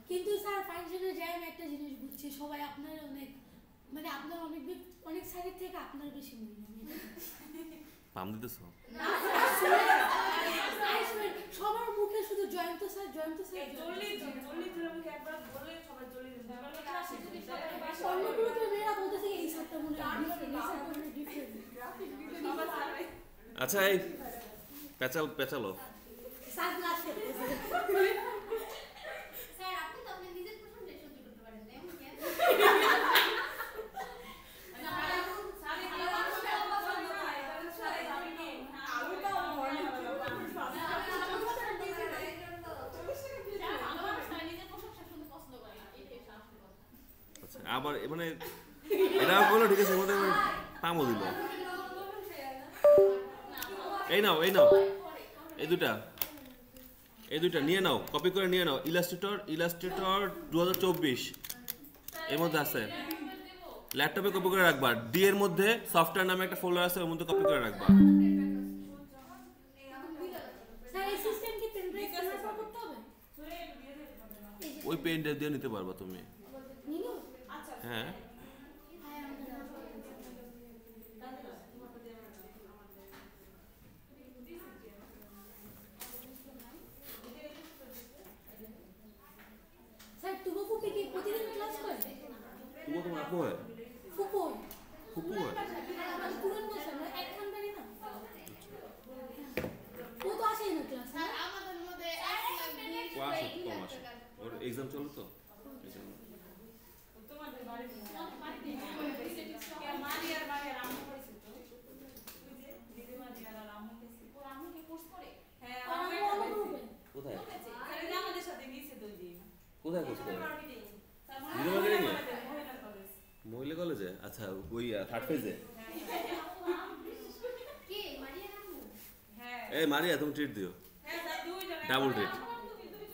কিন্তু স্যার ফাংশনে যাই আমি একটা জিনিস বুঝছি, সবাই আপনার অনেক মানে আপনার অনেক সাইডের থেকে আপনার বেশি মূল্য। পাম দিতেছো সবার মুখে শুধু জয়ন্ত স্যার, জয়ন্ত স্যার। অন্যগুলোকে মেয়েরা বলতেছে এই স্যারটা মনে হয় ডিফারেন্ট, এই স্যারটা মনে হয় ডিফারেন্ট। আচ্ছা এই পেঁচালো স্যার ক্লাস করতেছে। স্যার আপনি তো আপনি নিজের প্রশংসাই সহ্য করতে পারেন না, এমন কেন? আচ্ছা আবার মানে এটা বলো, ঠিক আছে, আমাদের পামও দিল। এই নাও এই নাও, এই দুইটা নিয়ে নাও, কপি করে নিয়ে নাও। ইলাস্ট্রেটর 2024 এর মধ্যে আছে, ল্যাপটপে কপি করে রাখবা। ডি এর মধ্যে সফটওয়্যার নামে একটা ফোল্ডার আছে, ওর মধ্যে কপি করে রাখবা। স্যার এই সিস্টেম কি পেন ড্রাইভ ট্রান্সফার করতে হবে? ওই পেন ড্রাইভ দিয়ে নিতে পারবা তুমি, নিনো? হ্যাঁ। স্যার তুবো ফুপি কি প্রতিদিন ক্লাস করে? তুবো তোমার আপু হয়? ফুপু ফুপু হয়? আমার পুরান বছর না এক ঘন্টারই না, ও তো আসেই না ক্লাস। স্যার আমাদের মধ্যে ক্লাস কম আসে, ওর এক্সাম চলে তো এই জন্য। তোমাদের বাড়ি মারিয়ার মারিয়ার আম্মু কইছে তো, ওই যে দিদি মারিয়ার আর আম্মু কইছে ওর আম্মু কি কোর্স করে? হ্যাঁ আর আম্মু আমি অন্য গ্রুপে। কোথায় আরে যে আমাদের সাথে নিছে দুই দিন কোথায় করছো? দিদি মার্কেটিং এ? মহিলা কলেজ। মহিলা কলেজে? আচ্ছা ওই থার্ড ফেজে। কে মারিয়ার আম্মু? হ্যাঁ এই মারিয়া তুমি ট্রিট দিও, হ্যাঁ স্যার দুইজন ডাবল ট্রিট।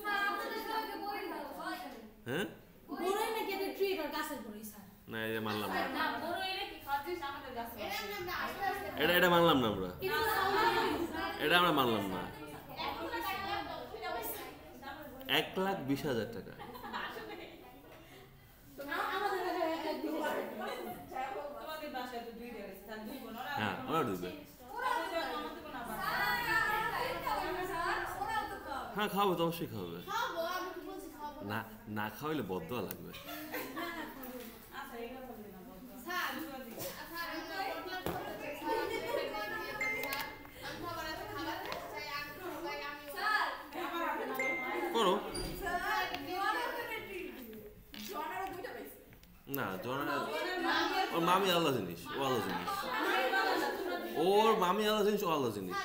স্যার আপনাদের সবাইকে বই দাও হয়। হ্যাঁ বড়ই নাকি একটা ট্রিট আর গাছের পরেই স্যার। না এই যে মানলাম না, না বড় এর কি খাচ্ছিস আমাদের কাছে এটা আমরা আস্তে আস্তে এটা মানলাম না আমরা, এটা তো সাউন্ড এটা আমরা মানলাম না। 1,20,000 1,20,000 টাকা? আমাদের কাছে একটা দিন তোমাদের বাসায় তো দুই দিন স্যার দুই বোন ওরা হ্যাঁ ওরা ঢুকবে। হ্যাঁ খাওয়াবে তো, অবশ্যই খাওয়াবে। খাবো আমি তো বলছি খাবো না না খাওয়াইলে বদয়া লাগবে। আচ্ছা এটা বলবি না বল স্যার স্যার আমি তো কমপ্লেন করতে চাই স্যার আমি খাবার আছে খাবার চাই আমি সবাই আমি স্যার জোয়ানা ওর মামি আলাদা জিনিস, ও আলাদা জিনিস। ওর মামি আলাদা জিনিস, ও আলাদা জিনিস।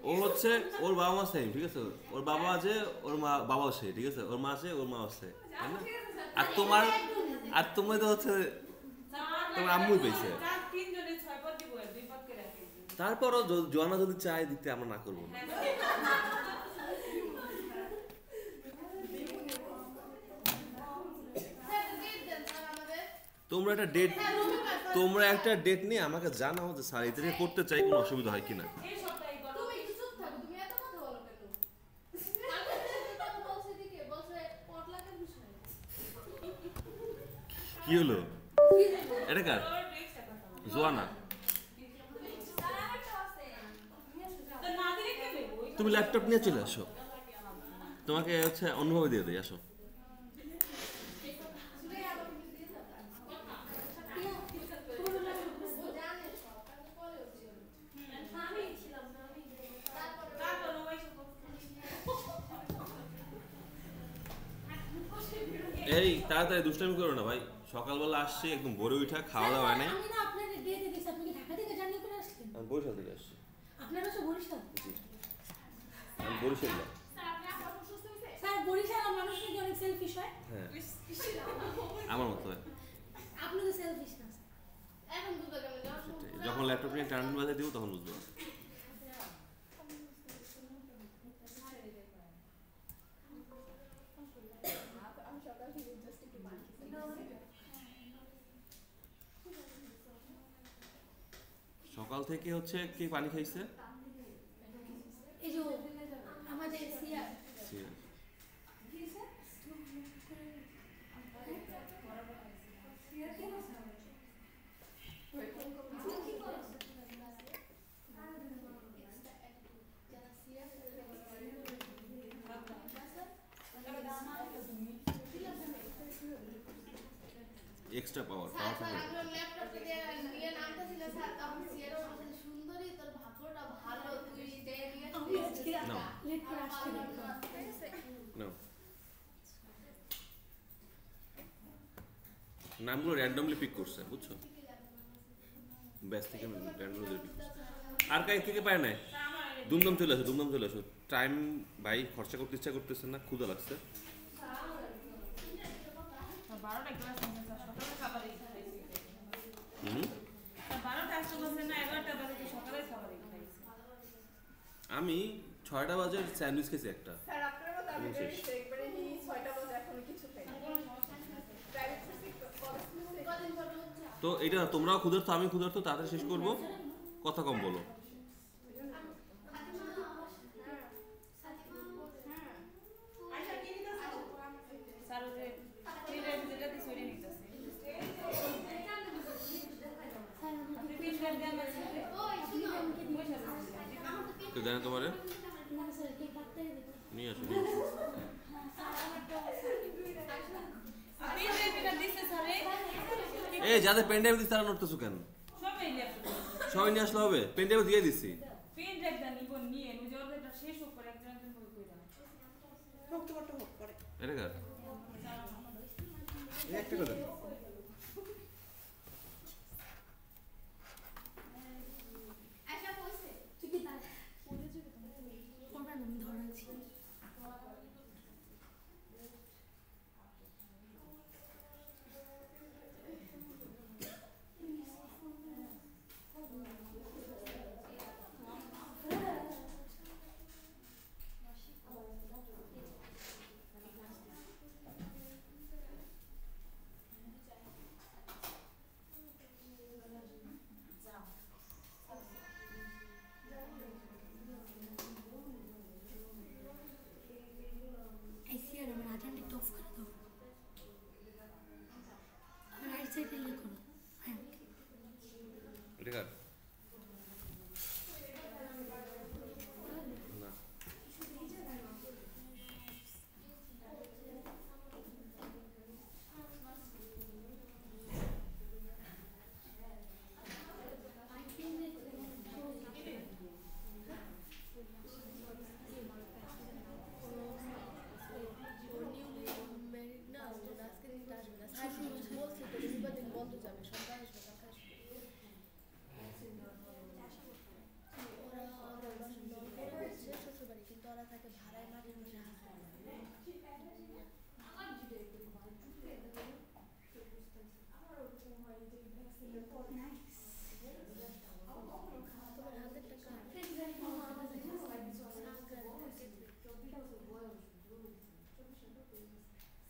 ও হচ্ছে ওর বাবা মা সেম, ঠিক আছে? ওর বাবা আছে, ওর মা বাবা আছে, ঠিক আছে? ওর মা আছে, ওর মা আছে, তাই না? আর তোমার তো হচ্ছে তোমার আম্মুই পেয়েছে। তারপরও জোয়ানা যদি চায় দিতে, আমরা না করবো না। তোমরা একটা ডেট নিয়ে আমাকে জানাও যে স্যার এটা করতে চাই, কোনো অসুবিধা হয় কিনা। কি হলো? এটা কার? জোয়ানা। তুমি ল্যাপটপ নিয়ে চলে আসো, তোমাকে হচ্ছে অন্যভাবে দিয়ে দিই, আসো। এই তাড়াতাড়ি দুষ্টামি করো না ভাই, সকালবেলা আসছি একদম ভোরে উঠা, খাওয়া দাওয়া হয় নাই। আমি না আপনাকে দিয়ে দিয়েছি, আপনি কি ঢাকা থেকে জার্নি করে আসলেন? আমি বরিশাল থেকে আসছি। আপনার বাসা বরিশাল? জি, আমি বরিশাল না। স্যার বরিশাল মানুষ নাকি অনেক সেলফিশ হয়। হ্যাঁ, আমার মতো হয়। আপনি তো সেলফিশ না স্যার। যখন ল্যাপটপ নিয়ে টার্ন বাজে দিব তখন বুঝবো। সকাল থেকে হচ্ছে কে পানি খাইছে? এই যে আমাদের সিয়া এক্সট্রা পাওয়ার নামগুলো র্যান্ডমলি পিক করছে, বুঝছো? ব্যাস থেকে র্যান্ডমলি পিক করছে। আর কাই থেকে পায় নাই। দুমদম চলে আসো, দুমদম চলে আসো। টাইম ভাই খরচা করতে ইচ্ছা করতেছে না, ক্ষুধা লাগছে। আমি 6টা বাজে স্যান্ডউইচ খেয়েছি একটা। তো এটা তোমরাও ক্ষুধার্ত, আমি ক্ষুধার্ত, তাড়াতাড়ি শেষ করবো, কথা কম বলো। জানে তোমারে নিয়ে আসো। এই যাদের পেন ড্রাইভ দিচ্ছে তারা নড়তেছো কেন? সবাই নিয়ে আসলে হবে, পেন ড্রাইভ দিয়ে দিচ্ছি। এটা কার? একটা কথা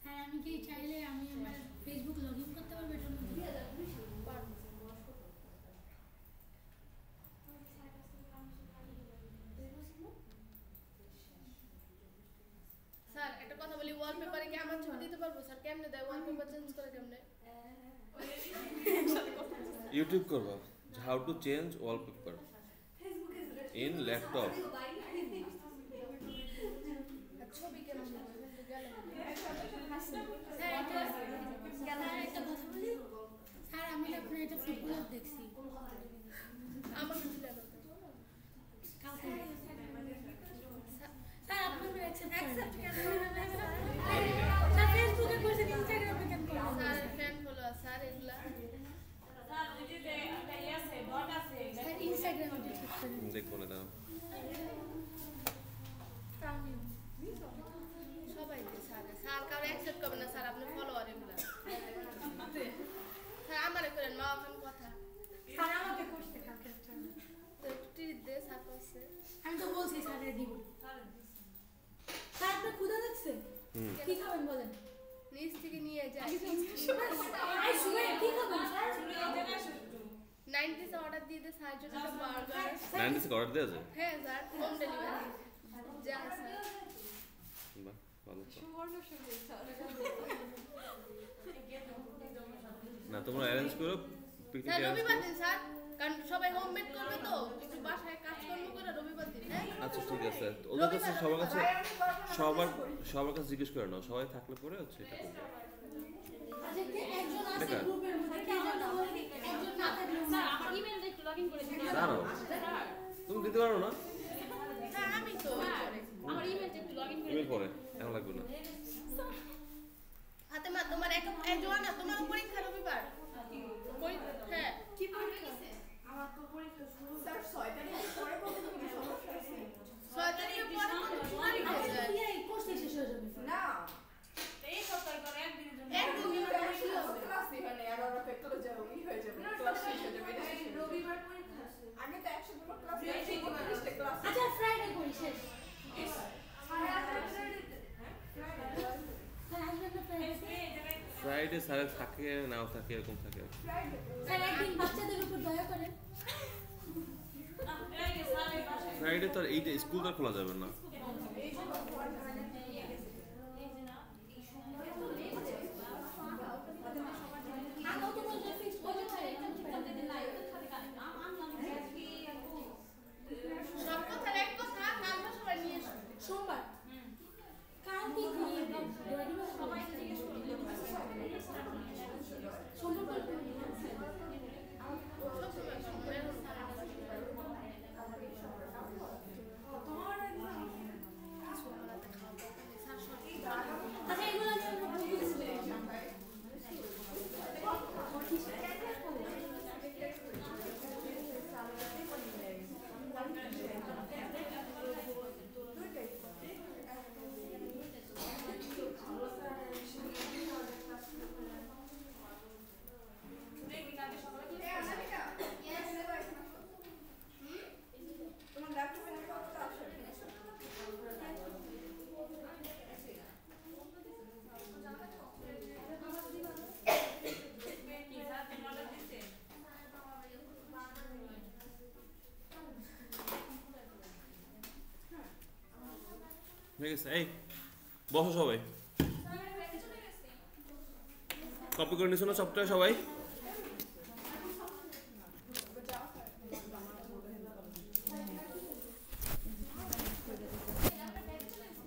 স্যার আমি কি চাইলে আমি আমার ফেসবুক লগ ইন করতে পারবো এটার মধ্যে? স্যার একটা কথা বলি, ওয়ালপেপারে কি আমার ছবি দিতে পারবো স্যার? কেমনে দেয় ওয়ালপেপার চেঞ্জ করে কেমনে? ইউটিউব করবা how to change wallpaper in laptop. ছবি কেমন গেলে স্যার একটা কথা বলি, স্যার আমি না আপনার এটা ফুটবল দেখছি আমাকে দিলে না কালকে। স্যার আপনার অ্যাকসেপ্ট কেন স্যার? ফেসবুকে করছেন, ইনস্টাগ্রামে কেন করেন? স্যার ফ্রেন্ড হলো স্যার এগুলা স্যার ওই যে একটা ইয়ে আছে ডট আছে স্যার ইনস্টাগ্রামে ঠিক করেন। দেখবো না দাও। সবাই স্যার স্যার কারো অ্যাকসেপ্ট করবে না স্যার, আপনি ফলোয়ার এগুলা স্যার আমারে করেন মা ওখানে কথা স্যার আমাকে করতে কালকে একটা। তো একটু টিপ দে স্যার করছে আমি তো বলছি স্যারে দিব। স্যার আপনার ক্ষুধা লাগছে? কি খাবেন বলেন? নিচ থেকে নিয়ে যায় আই শুনে কি খাবেন স্যার? 90s অর্ডার দিয়ে দে স্যার জন্য একটা বার্গার। 90 অর্ডার দেওয়া যায়? হ্যাঁ স্যার হোম ডেলিভারি যা স্যার বাহ ভালো তো। না তোমরা অ্যারেঞ্জ করো পিকনিক স্যার অ্যারেঞ্জ রবিবার করো। দিন স্যার, কারণ সবাই হোমমেড করবে তো একটু বাসায় কাজকর্ম করে রবিবার দিন। হ্যাঁ আচ্ছা ঠিক আছে, ওদের কাছে সবার কাছে জিজ্ঞেস করে নাও, সবাই থাকলে পরে হচ্ছে এটা করবে। আচ্ছা কে একজন আছে দেখা। গ্রুপের মধ্যে, কে যেন বলেন একজন না থাকলে স্যার আমার ইমেলটা একটু লগইন করে দিন। দাঁড়াও তুমি দিতে পারো না? হ্যাঁ আমি তো ওই করে। আমার ইমেলটা একটু লগইন করে ইমেল দিন। পরে এখন লাগবে না। হাতে মা তোমার এক জোয়ানা তোমার পরীক্ষা রবিবার হ্যাঁ কি পরীক্ষা? আমার তো পরীক্ষা শুরু স্যার 6 তারিখের পরে কত দিন সমস্যা আছে? 6 তারিখের পরে কত জুলাই হয়ে যায় এই কোর্স শেষ হয়ে যাবে না এই সপ্তাহে করে একদিনের জন্য একদিনের পরীক্ষা হবে ক্লাস এখানে 11 টা চলে যাবে ই হয়ে যাবে ক্লাস শেষ হয়ে যাবে এটা শেষ হয়ে যাবে। রবিবার পরীক্ষা আছে আগে তো 100 জন ক্লাস আছে 30 টা ক্লাস আচ্ছা ফ্রাইডে করি শেষ। স্যার আসবেন না ফ্রাইডে? ফ্রাইডে স্যারে থাকে নাও থাকে এরকম থাকে। স্যার একদিন বাচ্চাদের উপর দয়া করেন। ফ্রাইডে তো আর এইটা স্কুল তো আর খোলা যাবে না। আগেও তো বলছে ফিক্স করে চাই সব কথার এক কথা কালকে সবাই নিয়ে এসো সোমবার কাল কি সবাই সোমবার আচ্ছা এগুলো আমি তোমার ল্যাপটপে কত আছে? ঠিক আছে এই বসো সবাই, কপি করে নিছো না সবটা সবাই?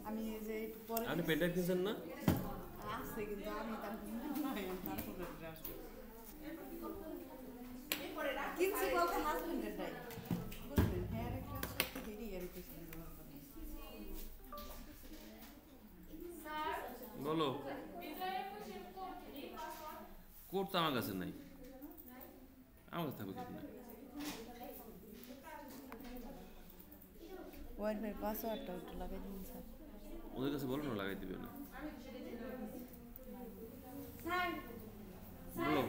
আমি এই যে একটু পরে আপনি পেনটা কিনছেন না? আসছে কিন্তু আমি কিনছি বলতে হাজবেন্ডের ডাই বুঝলেন হ্যাঁ একটা সাথে হেরি আর কিছু বলো। কোড তো আমার কাছে নাই, আমার কাছে থাকবে কোড নাই। ওয়াইফাই পাসওয়ার্ডটা একটু লাগাই দিন স্যার ওদের কাছে বলো না লাগাই দিবে না। স্যার বলো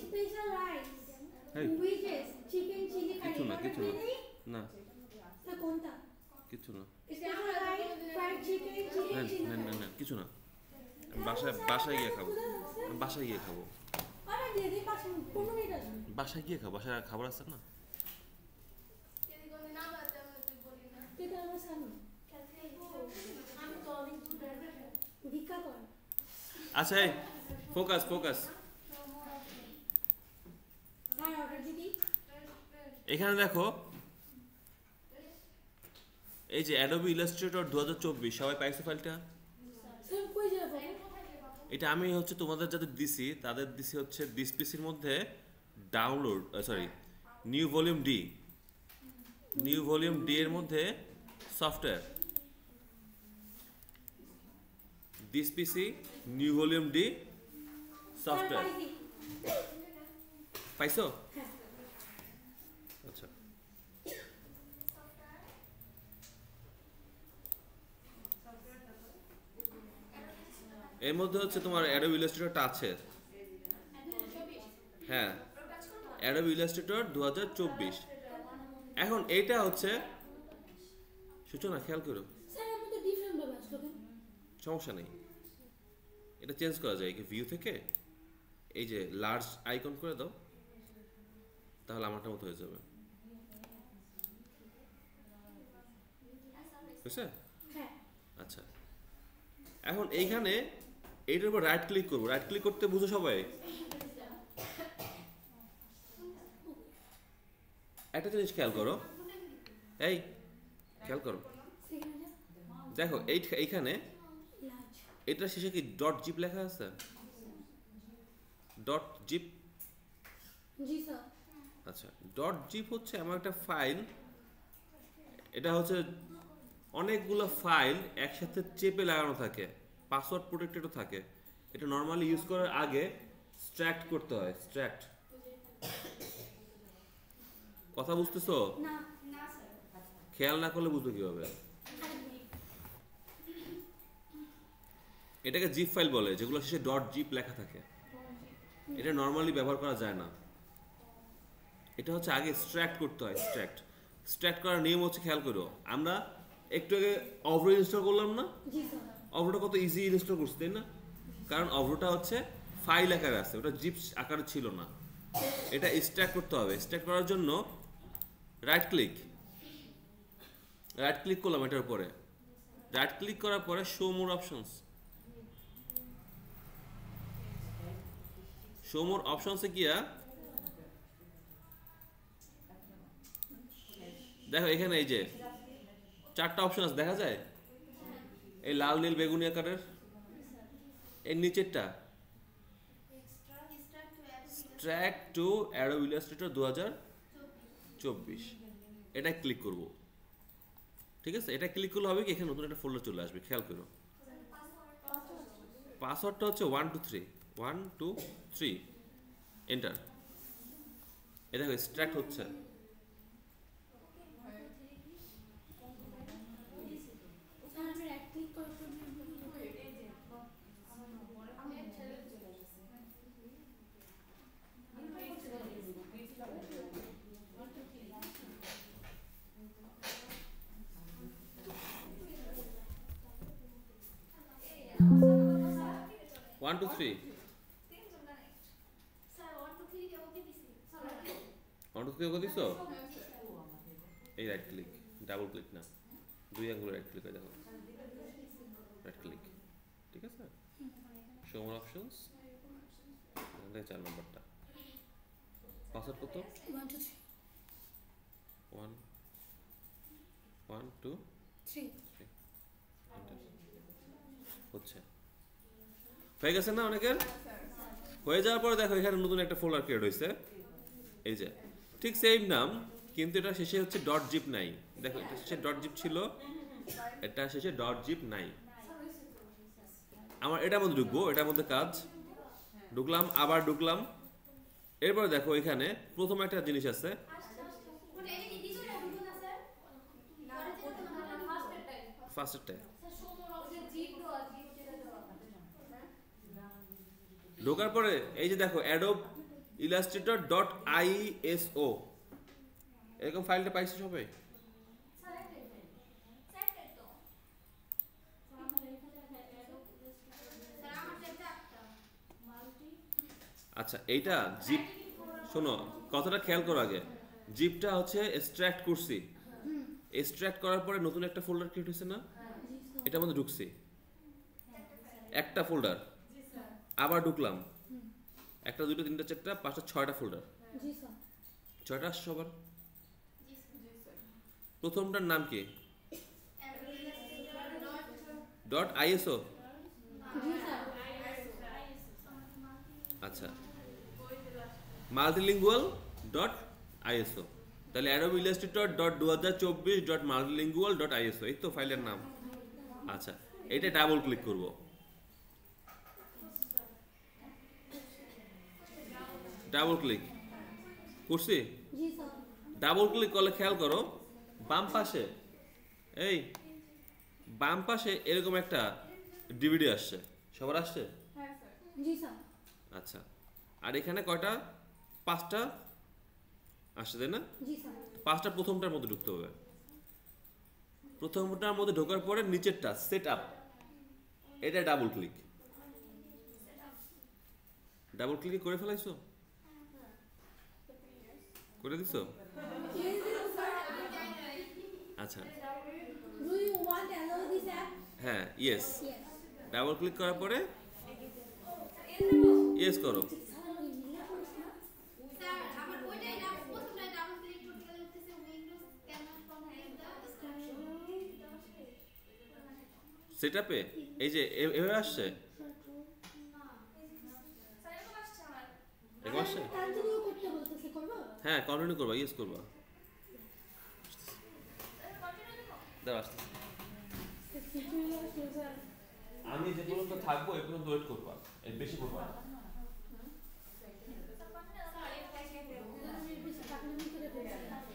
স্পেশাল রাইস এই উইচেস চিকেন চিলি কারি কিছু না, কিছু না। না না কোনটা কিছু না, ফ্রাইড চিকেন না চিকেন না না না কিছু না। আমি বাসায় গিয়ে খাবো, আমি বাসায় গিয়ে খাবো, আরে দিদি 5 মিনিট আসবে বাসায় গিয়ে খাবো, বাসায় খাবার আছে না। যদি কোনো না বাতে আমরা তুই বলি না তুই তো আমার সামনে আমি তো অনেক ভিক্ষা কর আচ্ছা এই ফোকাস ফোকাস, আর অর্ডার দিদি এখানে দেখো এই যে অ্যাডোবি ইলাস্ট্রেটর 2024, সবাই পাইছো ফাইলটা? স্যার কই যাবো এটা আমি হচ্ছে তোমাদের যাদের দিছি তাদের দিছি হচ্ছে দিস পিসির মধ্যে download, sorry new volume D, new volume D এর মধ্যে software, this PC new volume D software পাইছো? আচ্ছা এর মধ্যে হচ্ছে তোমার অ্যাডোবি ইলাস্ট্রেটরটা আছে, হ্যাঁ অ্যাডোবি ইলাস্ট্রেটর 2024। এখন এইটা হচ্ছে সূচনা, খেয়াল করো, স্যার আপনি তো ডিফারেন্ট ভাবে আসলো কেন সমস্যা নেই, এটা চেঞ্জ করা যায় কি ভিউ থেকে, এই যে লার্জ আইকন করে দাও, তাহলে আমারটা মতো হয়ে যাবে, বুঝছে? হ্যাঁ আচ্ছা এখন এইখানে এইটার উপর রাইট ক্লিক করবো, রাইট ক্লিক করতে বুঝো সবাই? একটা জিনিস খেয়াল করো, এই খেয়াল করো, সেখানে দেখো এইখানে লাঞ্চ এটা শেষে কি ডট জিপ লেখা আছে? ডট জিপ, জি স্যার আচ্ছা ডট জিপ হচ্ছে এমন একটা ফাইল, এটা হচ্ছে অনেকগুলো ফাইল একসাথে চেপে লাগানো থাকে, পাসওয়ার্ড প্রোটেক্টেডও থাকে, এটা নর্মালি ইউজ করার আগে স্ট্র্যাক্ট করতে হয়, স্ট্র্যাক্ট, কথা বুঝতেছো? না না স্যার খেয়াল না করলে বুঝবে কিভাবে? এটাকে জিপ ফাইল বলে, যেগুলো শেষে ডট জিপ লেখা থাকে, এটা নর্মালি ব্যবহার করা যায় না, এটা হচ্ছে আগে স্ট্র্যাক্ট করতে হয়, স্ট্র্যাক্ট, স্ট্র্যাক্ট করার নিয়ম হচ্ছে খেয়াল করো, আমরা একটু আগে অভ্র ইনস্টল করলাম না, জি স্যার অভ্রটা কত ইজি ইনস্টল করছি তাই না? কারণ অভ্রটা হচ্ছে ফাইল আকারে আছে, ওটা জিপ আকারে ছিল না, এটা স্ট্র্যাক্ট করতে হবে, স্ট্র্যাক্ট করার জন্য রাইট ক্লিক, রাইট ক্লিক করলাম এটার উপরে, রাইট ক্লিক করার পরে show more options, show more অপশনসে গিয়া দেখো এখানে এই যে 4টা অপশন আছে, দেখা যায় এই লাল নীল বেগুনি আকারের, এর নিচেরটা ট্র্যাক টু অ্যাডোবি ইলাস্ট্রেটর 2024, এটা ক্লিক করব, ঠিক আছে? এটা ক্লিক করলে হবে কি এখানে নতুন একটা ফোল্ডার চলে আসবে, খেয়াল করো, পাসওয়ার্ডটা হচ্ছে 1 2 3 1 2 3, এন্টার, এটা এক্সট্রাক্ট হচ্ছে, স্যার আমি রাইট ক্লিক করতে আমি ছেড়ে চলে আসছি 1 2 3 স্যার 1 2 3 কে ওকে দিছি 1 2 3 ওকে দিছো, এই রাইট ক্লিক, ডাবল ক্লিক না, দুই আঙ্গুল রাইট ক্লিক করে দেখো, রাইট ক্লিক, ঠিক আছে? শো মোর অপশনস, এখানে 4 নম্বরটা, পাসওয়ার্ড কত? 1 2 1 1 2 3 হচ্ছে, হয়ে গেছে না অনেকের? হয়ে যাওয়ার পরে দেখো এখানে নতুন একটা ফোল্ডার ক্রিয়েট হয়েছে, এই যে ঠিক সেম নাম, কিন্তু এটা শেষে হচ্ছে ডট জিপ নাই, দেখো এটা শেষে ডট জিপ ছিল, এটা শেষে ডট জিপ নাই, আমার এটার মধ্যে ঢুকবো, এটার মধ্যে কাজ, ঢুকলাম, আবার ঢুকলাম, এরপরে দেখো এখানে প্রথম একটা জিনিস আছে, ওটা এটা কি দিছো না বুঝো না স্যার না পরে যেটা তোমার ফার্স্ট টাইম ফার্স্টেরটা স্যার সমর ওকে জিপ দো জিপ যেটা দাও ঢোকার পরে এই যে দেখো অ্যাডোব illustrator.iso এরকম ফাইলটা পাইছো সবাই? আচ্ছা এইটা জিপ, শোনো কথাটা খেয়াল করো আগে। জিপটা হচ্ছে এক্সট্রাক্ট করছি, এক্সট্রাক্ট করার পরে নতুন একটা ফোল্ডার ক্রিয়েট হয়েছে না, এটার মধ্যে ঢুকছি একটা ফোল্ডার, আবার ঢুকলাম একটা, দুটো, তিনটা, চারটা, পাঁচটা, ছয়টা ফোল্ডার, জি স্যার। ছয়টা আসছে সবার। প্রথমটার নাম কি? Dot ISO. জি স্যার। আচ্ছা, মাল্টিলিঙ্গুয়াল ডট আইএসও, তাহলে Adobe Illustrator dot 2024 dot multilingual dot ISO, এই তো ফাইলের নাম। আচ্ছা, এটা ডাবল ক্লিক করব। ডাবল ক্লিক করছি। জি স্যার। ডাবল ক্লিক করলে খেয়াল করো বাম পাশে, এই বাম পাশে এরকম একটা ডিভিডি আসছে, সবার আসছে? জি স্যার। আচ্ছা, আর এখানে কয়টা? পাঁচটা আসছে, তাই না? জি স্যার। পাঁচটা প্রথমটার মধ্যে ঢুকতে হবে। প্রথমটার মধ্যে ঢোকার পরে নিচেরটা সেট আপ, এটা ডাবল ক্লিক। ডাবল ক্লিক করে ফেলাইছো? করে দিছো? আচ্ছা, Do you want to allow this app? হ্যাঁ, ইয়েস। Yes. ডাবল ক্লিক করার পরে ইয়েস করো। স্যার ওই মিলে পড়ছে না? স্যার আমার ওইটাই না, প্রথমটাই ডাবল ক্লিক করতে গেলে উঠতেছে Windows canvas complete the set আপে এই যে এভাবে আসছে, এরকম আসছে। কন্টিনিউ করতে বলতেছে, করবো? হ্যাঁ, কন্টিনিউ করবা, ইয়েস করবা। দাঁড়া, আসতেছি। আমি যে পর্যন্ত থাকবো এ পর্যন্ত ওয়েট করবা, এর বেশি করবা না। আমি বেশি পাগলামি করে ফেলছি।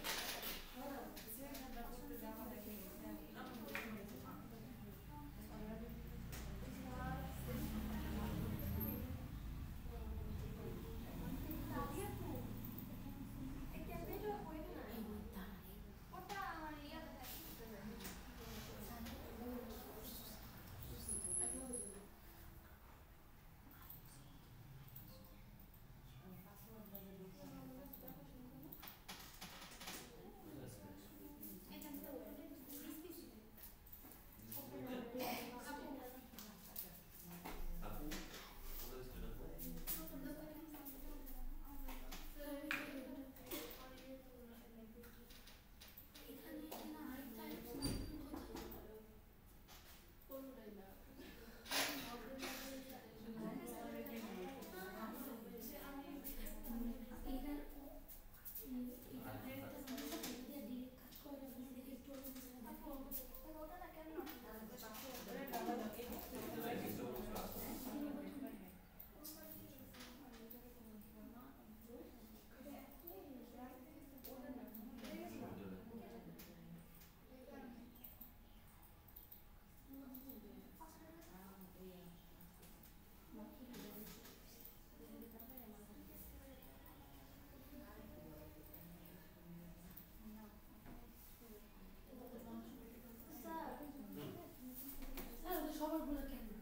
সবারগুলো কেমন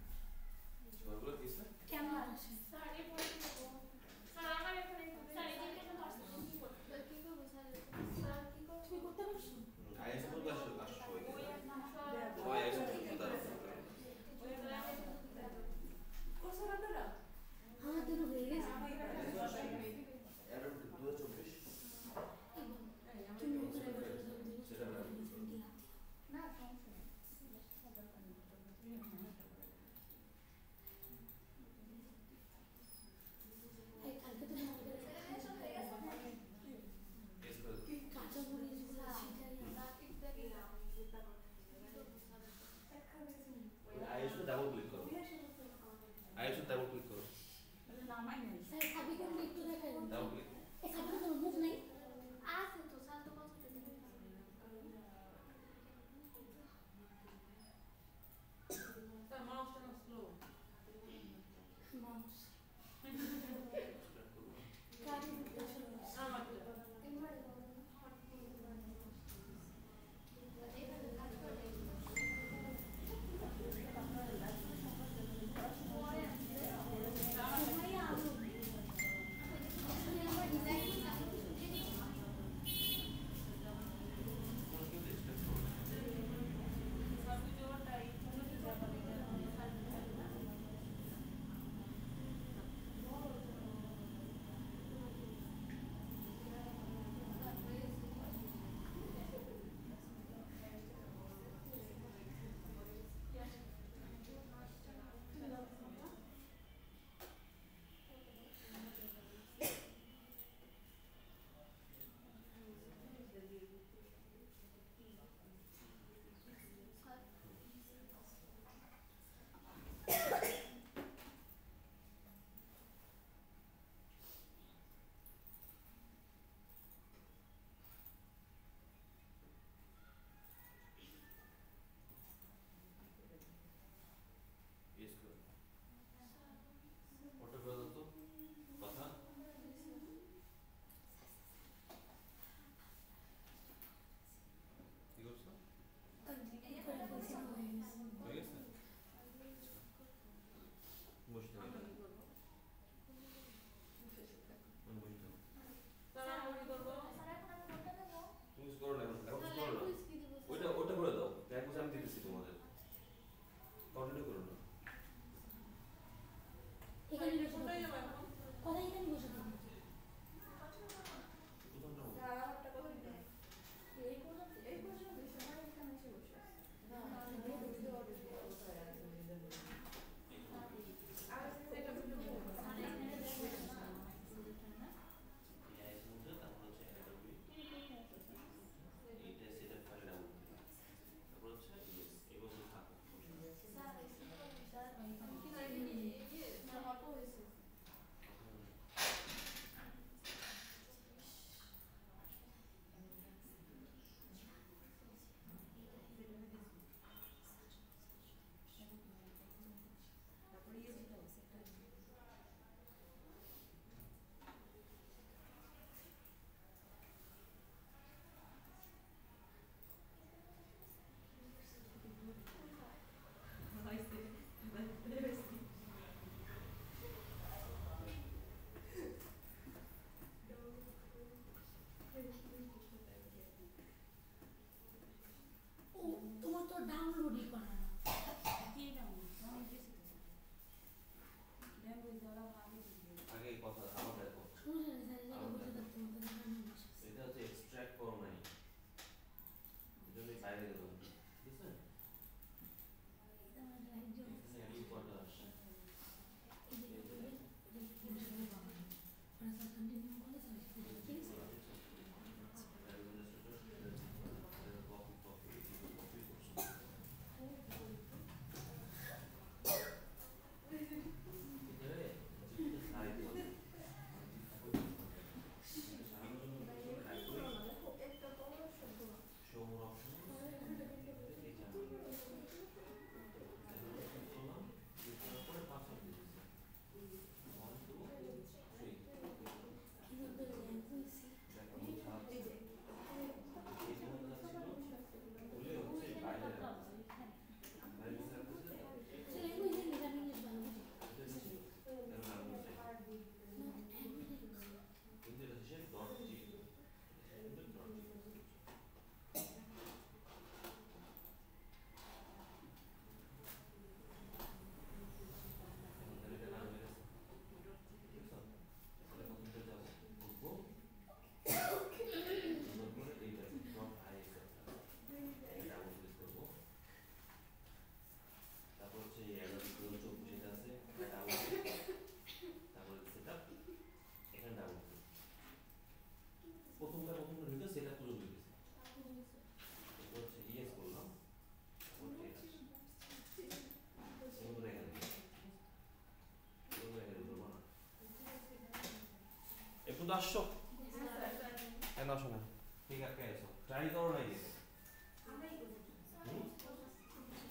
কেমন আসে? তুমি করতে পারছো? আমাদেরও হয়ে গেছে। তুমি ওখানে বসে না এই কালকে তুমি আমাদের কাঁচা মরিচগুলো আইএসও ডাবল ক্লিক করো, আইএসও ডাবল ক্লিক করো, স্যার সাবিকে একটু দেখাই ডাবল ক্লিক। এই সাবিকে কোনো মুখ নেই। আছে তো স্যার তো বলতে মাউস ডিল করা না। কি দাম আমি বেশি ল্যাঙ্গুয়েজ দ্বারা ভালো আগে এই কথা আবার দেখো সমস্যা নেই স্যার, এটা বুঝে থাকতে হবে না, আমি বসে আছি। এটা হচ্ছে এক্সট্রাক্ট করো নাই এজন্য বাইরে গেল ঠিক আছে এটা আমার লাইক জব। এখানে একই কথা আসছে এই যে করবেন, এটা কি বাবা না। ওরা স্যার কন্টিনিউ করলে স্যার ঠিক আছে। কপি কপি কপি করছো কিভাবে ল্যাঙ্গুয়েজ তারপর হচ্ছে 11 যেটা আছে এটা ডাবল তারপর সেটআপ এখানে ডাবল প্রথমটা ঢুকে সেটআপ পুরো হয়ে গেছে এরপর হচ্ছে ইয়েস করলাম ওকে সুন্দর এখানে সুন্দর এখানে বলবো না একটু তো আসছো কেন আসো না ঠিক আছে এসো ট্রাই করো না গিয়ে আসো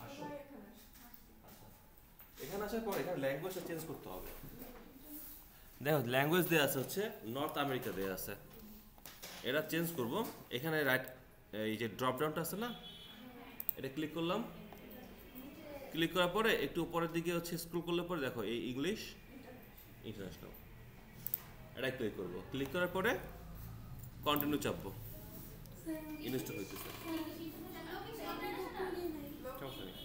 আচ্ছা এখানে আসার পর এখানে ল্যাঙ্গুয়েজটা চেঞ্জ করতে হবে দেখো ল্যাঙ্গুয়েজ দেওয়া আছে হচ্ছে নর্থ আমেরিকা দেওয়া আছে এটা চেঞ্জ করব এখানে রাইট এই যে ড্রপ ডাউনটা আছে না এটা ক্লিক করলাম ক্লিক করার পরে একটু উপরের দিকে হচ্ছে স্ক্রল করলে পরে দেখো এই ইংলিশ ইন্টারন্যাশনাল এটা ক্লিক করব ক্লিক করার পরে কন্টিনিউ চাপবো ইনস্টল হইতেছে সমস্যা নেই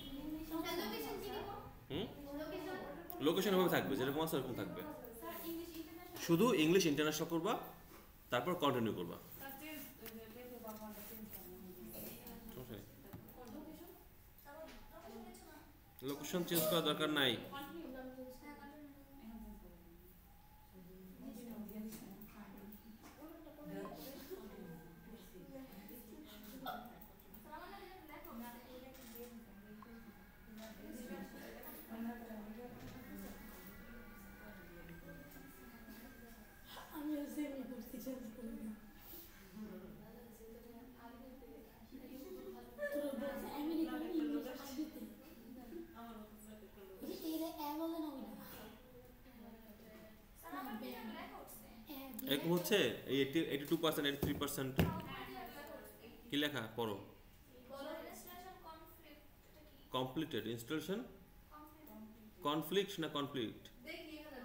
লোকেশন ভাবে থাকবে যেরকম আছে এরকম থাকবে শুধু ইংলিশ ইন্টারন্যাশনাল করবা তারপর কন্টিনিউ করবা লোকেশন চেঞ্জ করার দরকার নাই আমি সেমই করতে চেঞ্জ করি না। তোরা বলছে আমেরিকান ইংলিশ আরবিতে। এটা অ্যাব বলে না ওইটা। এরকম হচ্ছে এই 82% 83% কি লেখা পড়ো কমপ্লিটেড ইনস্টলেশন কনফ্লিক্ট না কমপ্লিট দেখি এখানে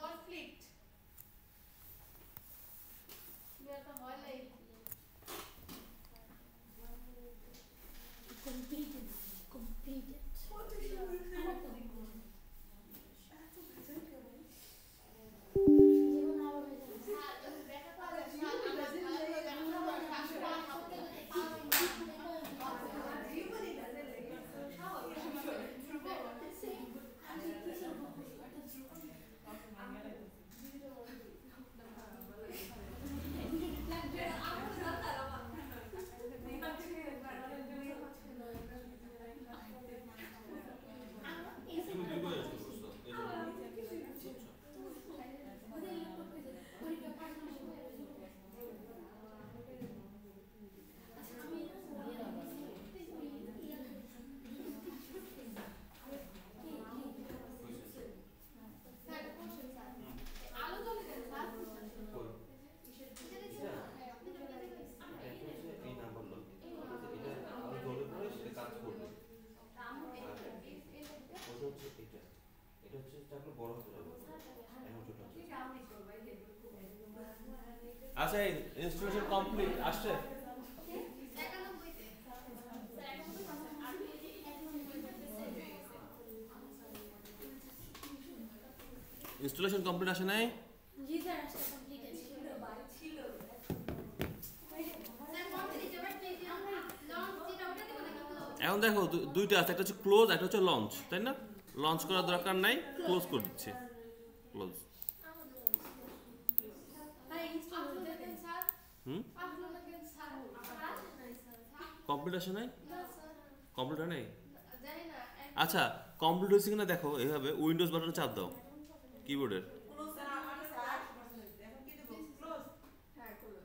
কনফ্লিক্ট এটা হয় লাইক completed. আমার তো যেমন আবার আচ্ছা ইনস্টলেশন কমপ্লিট আসছে 91 তে ইনস্টলেশন কমপ্লিট আসে নাই? জি স্যার আজকে কমপ্লিট আছে স্যার কমপ্লিট এবার থেকে আমরা লঞ্চ যেটা ওটা দেব না কিন্তু এখন দেখো দুইটা আছে, একটা হচ্ছে ক্লোজ, একটা হচ্ছে লঞ্চ, তাই না? লঞ্চ করার দরকার নাই, ক্লোজ করে দিচ্ছি। ক্লোজ। ভাই ইনস্টল হতে দেন স্যার হুম আপলোড করেন স্যার নাই স্যার কমপ্লিট আসে নাই? না স্যার কমপ্লিট হয় নাই? জানি না আচ্ছা কমপ্লিট হয়েছে কিনা দেখো, এইভাবে উইন্ডোজ বাটনে চাপ দাও কিবোর্ডের। হ্যাঁ ক্লোজ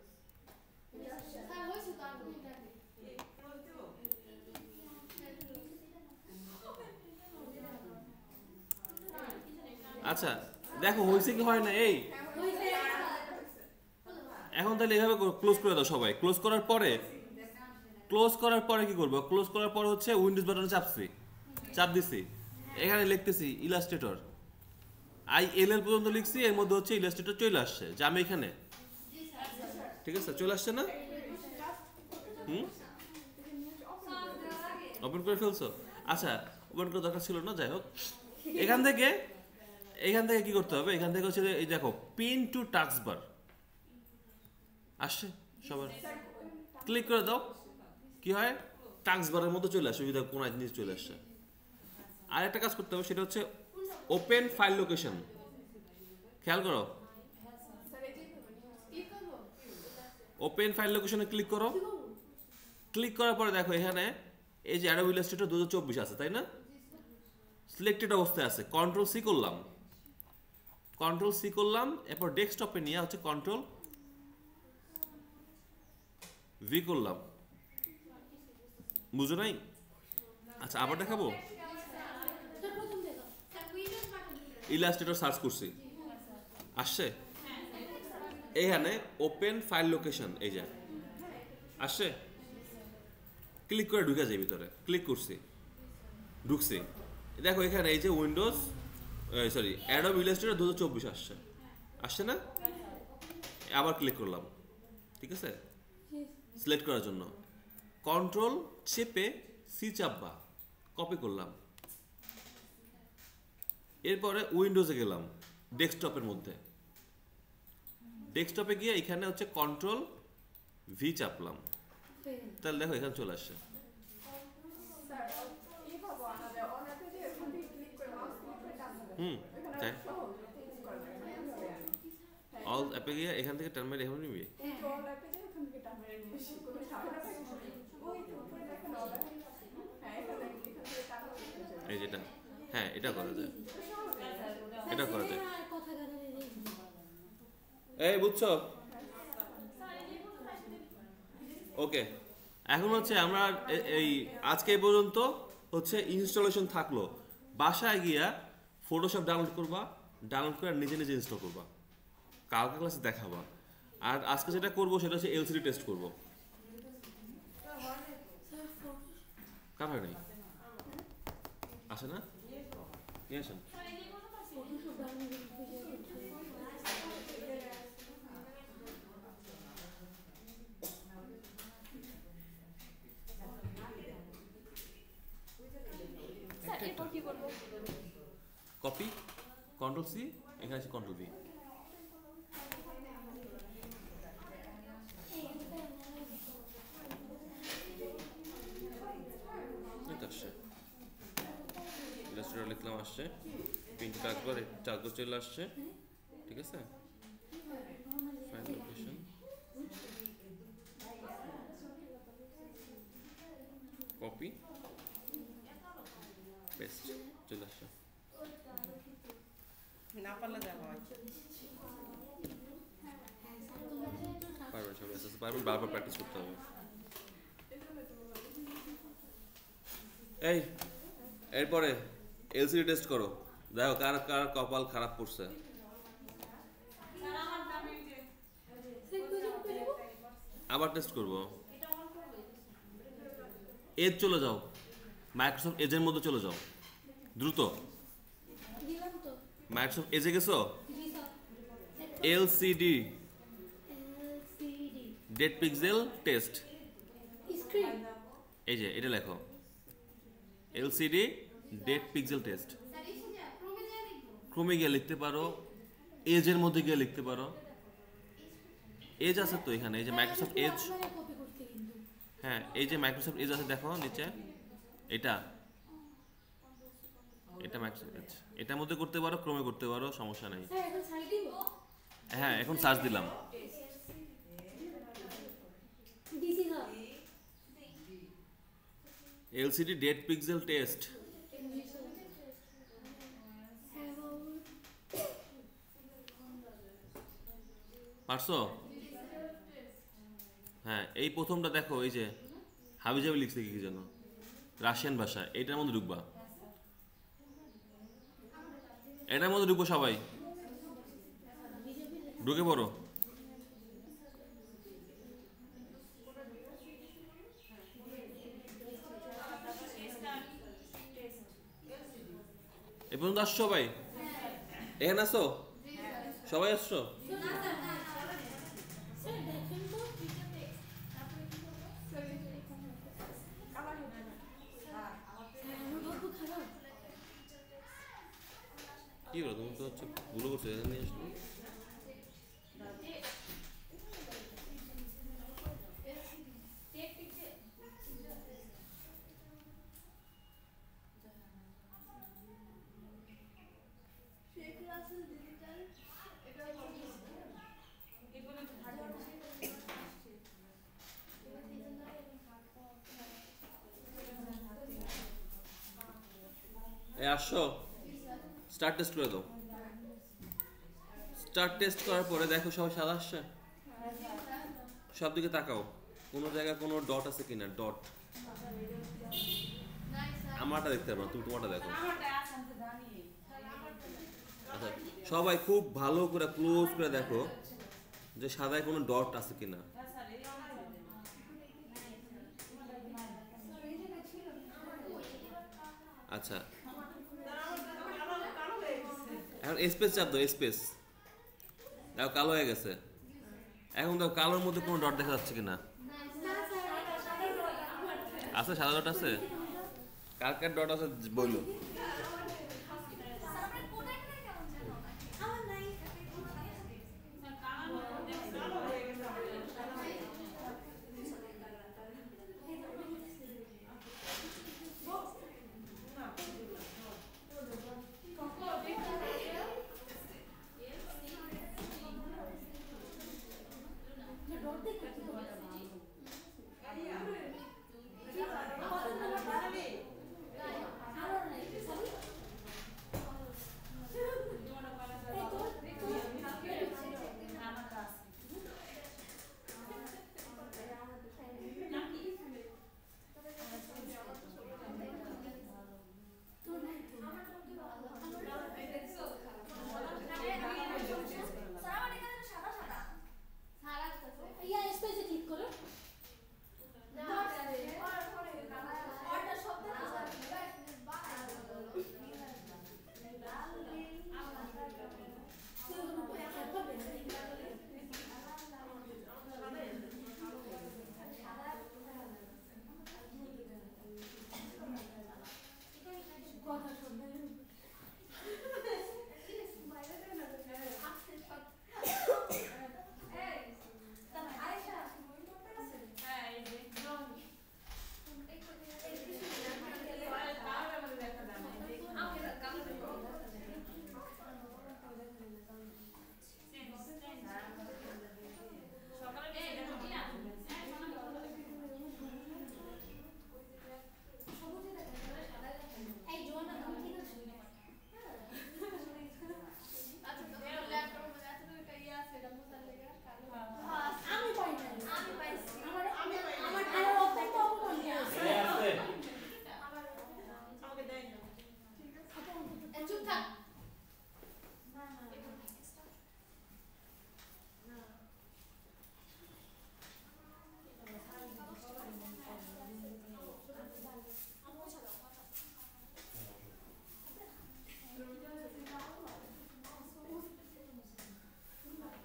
স্যার হইছে তো আপনি দেখেন আচ্ছা দেখো হয়েছে কি হয় না এই হইছে এখন তাহলে এইভাবে ক্লোজ করে দাও সবাই। ক্লোজ করার পরে কি করবো? ক্লোজ করার পরে হচ্ছে উইন্ডোজ বাটনে চাপ দিছি, এখানে লিখতেছি ইলাস্ট্রেটর ILL পর্যন্ত লিখছি, এর মধ্যে হচ্ছে ইলাস্ট্রেটর চলে আসছে, যে আমি এখানে, ঠিক আছে চলে আসছে না? হুম ওপেন করে ফেলছো? আচ্ছা ওপেন করার দরকার ছিল না, যাই হোক। এখান থেকে কি করতে হবে? এখান থেকে হচ্ছে এই দেখো পিন টু টাস্কবার আসছে সবার, ক্লিক করে দাও, কি হয় টাস্কবারের মধ্যে চলে আসে, সুবিধা কোন জিনিস চলে আসছে। আর একটা কাজ করতে হবে, সেটা হচ্ছে ওপেন ফাইল লোকেশন। খেয়াল করো, স্যার এই যে কি করব ওপেন ফাইল লোকেশনে ক্লিক করো। ক্লিক করার পরে দেখো এখানে এই যে অ্যাডোবি ইলাস্ট্রেটর 2024 আছে, তাই না? সিলেক্টেড অবস্থায় আছে, কন্ট্রোল সি করলাম, এরপর ডেস্কটপে নিয়ে হচ্ছে কন্ট্রোল ভি করলাম, বুঝো নাই? আচ্ছা আবার দেখাবো। স্যার প্রথম দেখো sir Windows button Illustrator search করছি, আসছে এখানে ওপেন ফাইল লোকেশন, এই যে আসছে। ক্লিক করে ঢুকে যায় ভিতরে, ক্লিক করছি, ঢুকছি, দেখো এখানে এই যে উইন্ডোজ সরি অ্যাডোবি ইলাস্ট্রেটর 2024 আসছে না? আবার ক্লিক করলাম, ঠিক আছে? সিলেক্ট করার জন্য কন্ট্রোল চেপে সি চাপবা, কপি করলাম, এরপরে উইন্ডোজে গেলাম, ডেস্কটপের মধ্যে, ডেস্কটপে গিয়ে এখানে হচ্ছে কন্ট্রোল ভি চাপলাম, তাহলে দেখো এখানে চলে আসছে। স্যার এই পাবো আমাদের অনার পেজে ওখান থেকে ক্লিক করে মাউস ক্লিক করে টান দেবেন হুম ওখানে তাই সহজ চেঞ্জ করা যায় অল অ্যাপে গিয়ে এখান থেকে টার্ন মেরে এখানে নিবি। কিন্তু অল অ্যাপে যে ওখান থেকে টান মেরে নিয়ে এসে কোনো ঝামেলা থাকে না। ওই তো উপরে দেখেন অল অ্যাপ, হ্যাঁ এখানে এখান থেকে টান মেরে এই যেটা, হ্যাঁ এটা করা যায়, সহজ এটা করা যায়। কথা কথা এই বুঝছো? ওকে এখন হচ্ছে আমরা এই আজকে এই পর্যন্ত হচ্ছে ইনস্টলেশন থাকলো। বাসায় গিয়া ফটোশপ ডাউনলোড করবা, ডাউনলোড করে নিজে ইনস্টল করবা, কালকে ক্লাসে দেখাবা। আর আজকে যেটা করবো সেটা হচ্ছে LCD টেস্ট করবো। কার হয় নাই? আসে না? নিয়ে আসেন। স্যার এরপর কি করব? কপি, কন্ট্রোল সি, এখানে আছে কন্ট্রোল ভি। আসছে ইলাস্ট্রেটর লিখলাম, আসছে পিন টাস্কবার চলে আসছে, ঠিক আছে? ফাইল লোকেশন, কপি পেস্ট, চলে আসছে। না পারলে যাবো পারবেন, সবাই আস্তে আস্তে পারবেন, বারবার প্র্যাকটিস করতে হবে। এই এরপরে LCD টেস্ট করো, দেখো কার কার কপাল খারাপ পড়ছে। আবার টেস্ট করব। এজ চলে যাও, মাইক্রোসফট এজের মধ্যে চলে যাও দ্রুত। দিলাম তো মাইক্রোসফট এজে গেছো? জি sir LCD LCD dead pixel test, screen এই যে এটা লেখো LCD dead pixel test. Sir এই যে ক্রমে যা লিখবো ক্রমে গিয়ে লিখতে পারো, এজের মধ্যে গিয়ে লিখতে পারো। এজ আছে তো এখানে, এই যে মাইক্রোসফট এজ। কপি করতে কিন্তু হ্যাঁ, এই যে মাইক্রোসফট এজ আছে দেখো নিচে, এটা এটা মাইক্রোসফট এজ, এটার মধ্যে করতে পারো, ক্রমে করতে পারো, সমস্যা নাই। স্যার এখন সাইড দিব হ্যাঁ, এখন সার্চ দিলাম। দিছি না এলসিডি ডেড পিক্সেল টেস্ট। পারছো? হ্যাঁ, এই প্রথমটা দেখো, এই যে হাবিজাবি লিখছে কি যেন রাশিয়ান ভাষা, এটার মধ্যে ঢুকবা, এটার মধ্যে ঢুকবো সবাই, ঢুকে পড়ো। এ পর্যন্ত আসছো সবাই? এখানে আসো সবাই, আসছো? স্যার দেখেন তো আমার গল্প খারাপ কি বলো, তুমি তো হচ্ছে ভুলো করছো, এখানে নিয়ে আসলো। শেখ রাসেল ডিজিটাল এটা এগুলো তো এই আসছো, স্টার্ট টেস্ট করে দাও। স্টার্ট টেস্ট করার পরে দেখো সবাই সাদা আসছে, সব দিকে তাকাও, কোনো জায়গায় কোনো ডট আছে কিনা, ডট। আমারটা দেখতে পারো না, তুমি তোমারটা দেখো। আমারটা আছে আমি তো জানি। আচ্ছা, সবাই খুব ভালো করে ক্লোজ করে দেখো যে সাদায় কোনো ডট আছে কিনা। স্যার এই আমার আচ্ছা, এখন স্পেস চাপ দাও, স্পেস দেখো কালো হয়ে গেছে। এখন দেখো কালোর মধ্যে কোনো ডট দেখা যাচ্ছে কিনা। আছে, সাদা ডট আছে, কার কার ডট আছে বললো।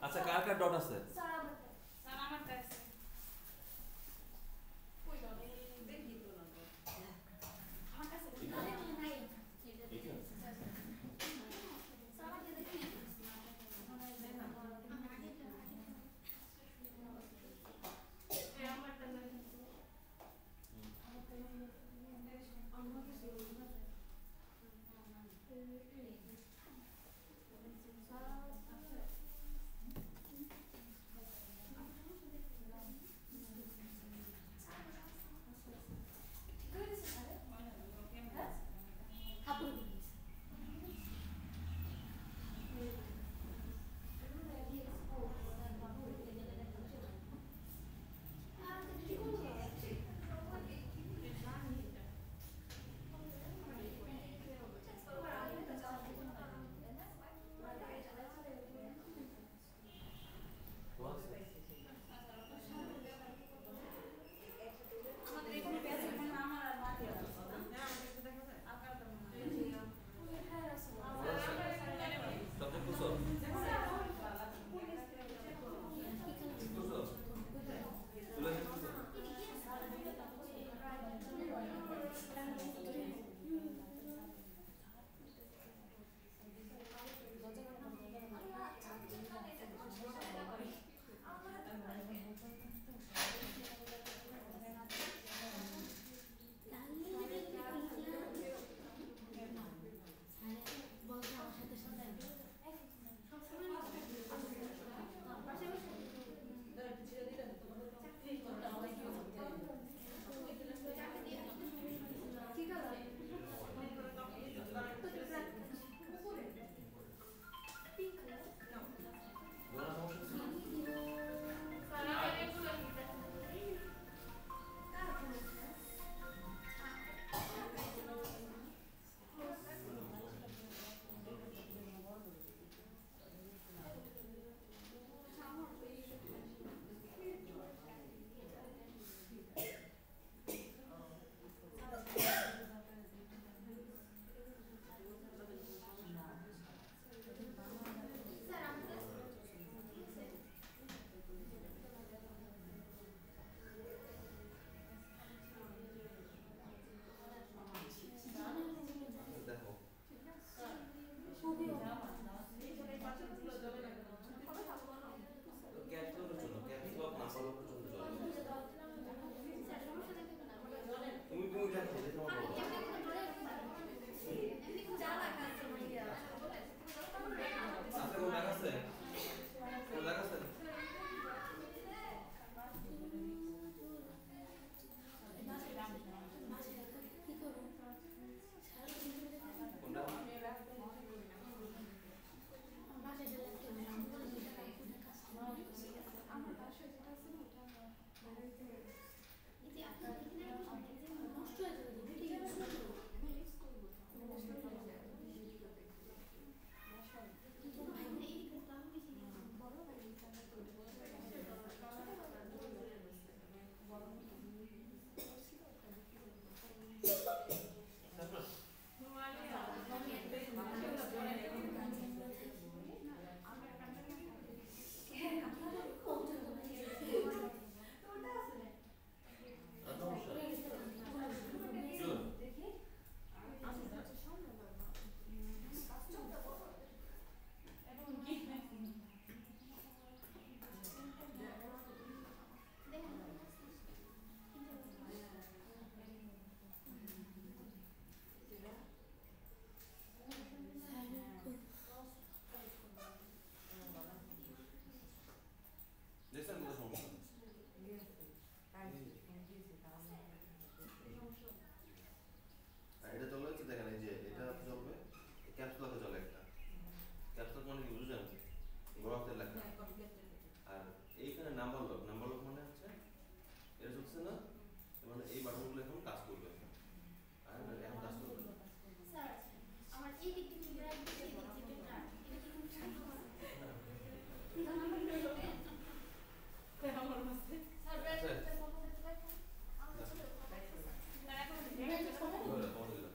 আচ্ছা, কার কার ডট আছে? স্যার আমারটা আছে। কই দাও দেখি তো না। আমার কাছে নাই। আর এটা চলে হচ্ছে দেখেন এই যে এটা চলবে ক্যাপসুলাতে চলে একটা ক্যাপসুল মানে কি বুঝলেন বড়তে লেখা আর এইখানে নাম্বার লক মানে হচ্ছে এটা চলছে না মানে এই বাটনগুলো এখন কাজ করবে আর এখন কাজ করবে স্যার আমার এই দিক থেকে ব্রাইট দিকে এই দিক থেকে ডার্ক এটা কি খুব ছোট আমার মাসে স্যার ব্রাইট দিকে কত দিতে লাগে আমরা ছোট না এখন ব্রাইট কত ধরে কমাতে দিলাম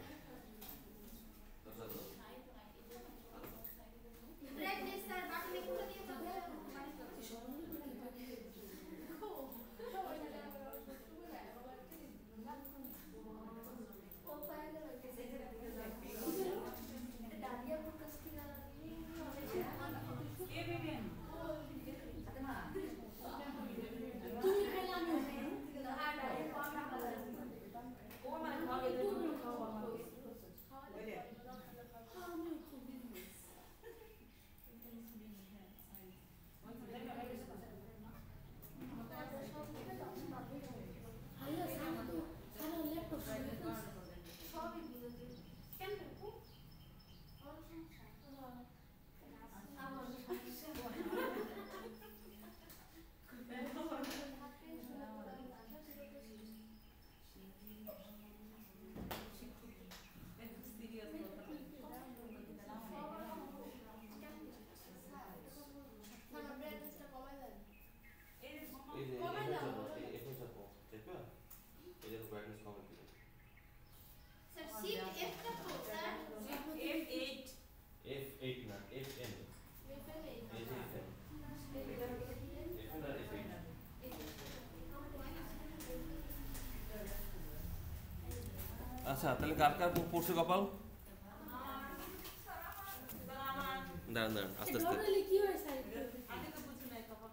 ব্রাইটনেস স্যার বাটনে কোথা দিয়ে যাবে এ বেবেন তুমি খাইলে আমি আর ও মানে খাওয়া একটু খাওয়া আমার ওই রে সবই বিরোধী কেন আপু আমার আমার ব্রাইটনেসটা কমাই দেন এই যে কমাই দাও। এখন চাপো দেখবা এই যে ব্রাইটনেস কমে দিবে স্যার শিফট এফটা তো স্যার F8 F8 না FN এই যে FN FN আর F8 আচ্ছা তাহলে কার কার পড়ছে কপাল দাঁড়ান দাঁড়ান আস্তে আস্তে কি হয় স্যার আগে তো বুঝি নাই কখন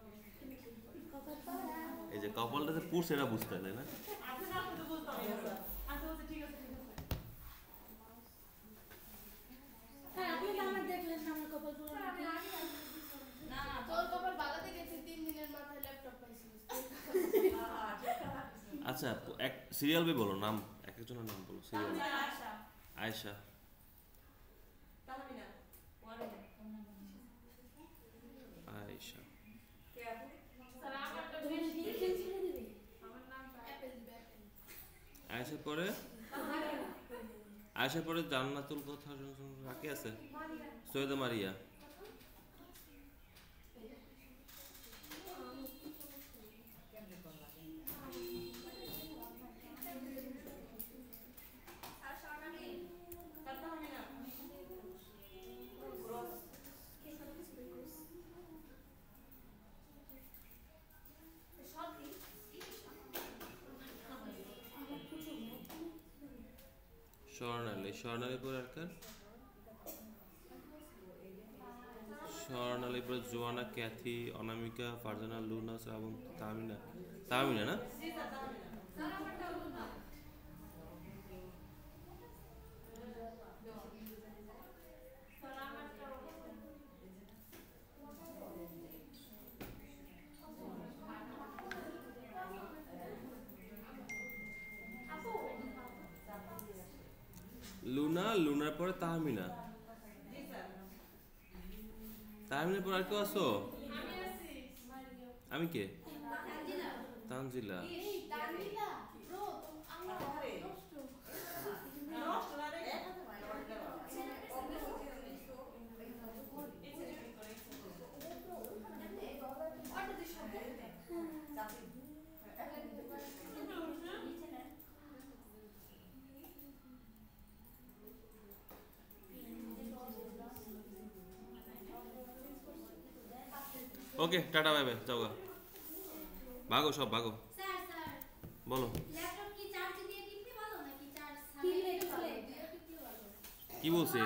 এই যে কপালটা যে পড়ছে এটা বুঝতে তাই না আগে না তো বুঝতাম না আচ্ছা আচ্ছা ঠিক আছে স্যার আপনি তো আমার দেখলেন না আমার কপাল পুরো আমি আগে না না তোর কপাল বাগাতে গেছে 3 দিনের মাথায় ল্যাপটপ পাইছিস আচ্ছা এক সিরিয়াল বই বলো নাম এক একজনের নাম বলো সিরিয়াল আশা আয়েশা তাহমিনা ওয়ারে আয়েশা কে আপু স্যার আমারটা তুমি বেশি ডিটেইলস ছেড়ে দিবে আমার নাম অ্যাপেল দিবে অ্যাপেল আয়েশার পরে আয়েশার পরে জান্নাতুল কথা বাকি আছে সৈয়দা মারিয়া আর শাওনামি তাহমিনা ক্রস সত্যি স্বর্ণালী পরে আর কার স্বর্ণালী পরে জোয়ানা ক্যাথি অনামিকা ফারজানা লুনা শ্রাবণ তামিনা তামিনা না জি স্যার তাহমিনা স্যার আমারটা হলো না স্যার আমারটা আপু লুনার পরে তাহমিনা জি স্যার তাহমিনার পরে আর কেউ আছো আমি আছি আমি কে তানজিলা তানজিলা এই তানজিলা ব্রো আমরা নষ্ট নষ্ট না রে অর্ডার দিস হবে ওকে টাটা বাই বাই যাও গা। ভাগো সব ভাগো স্যার স্যার বলো ল্যাপটপ কি চার্জ দিয়ে টিপতে ভালো নাকি চার্জ কি লেখছে? টিপতে ভালো কি বলছি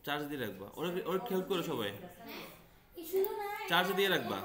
চার্জ দিয়ে রাখবা ওরা ওর খেয়াল করো সবাই এই শুনো না চার্জ দিয়ে রাখবা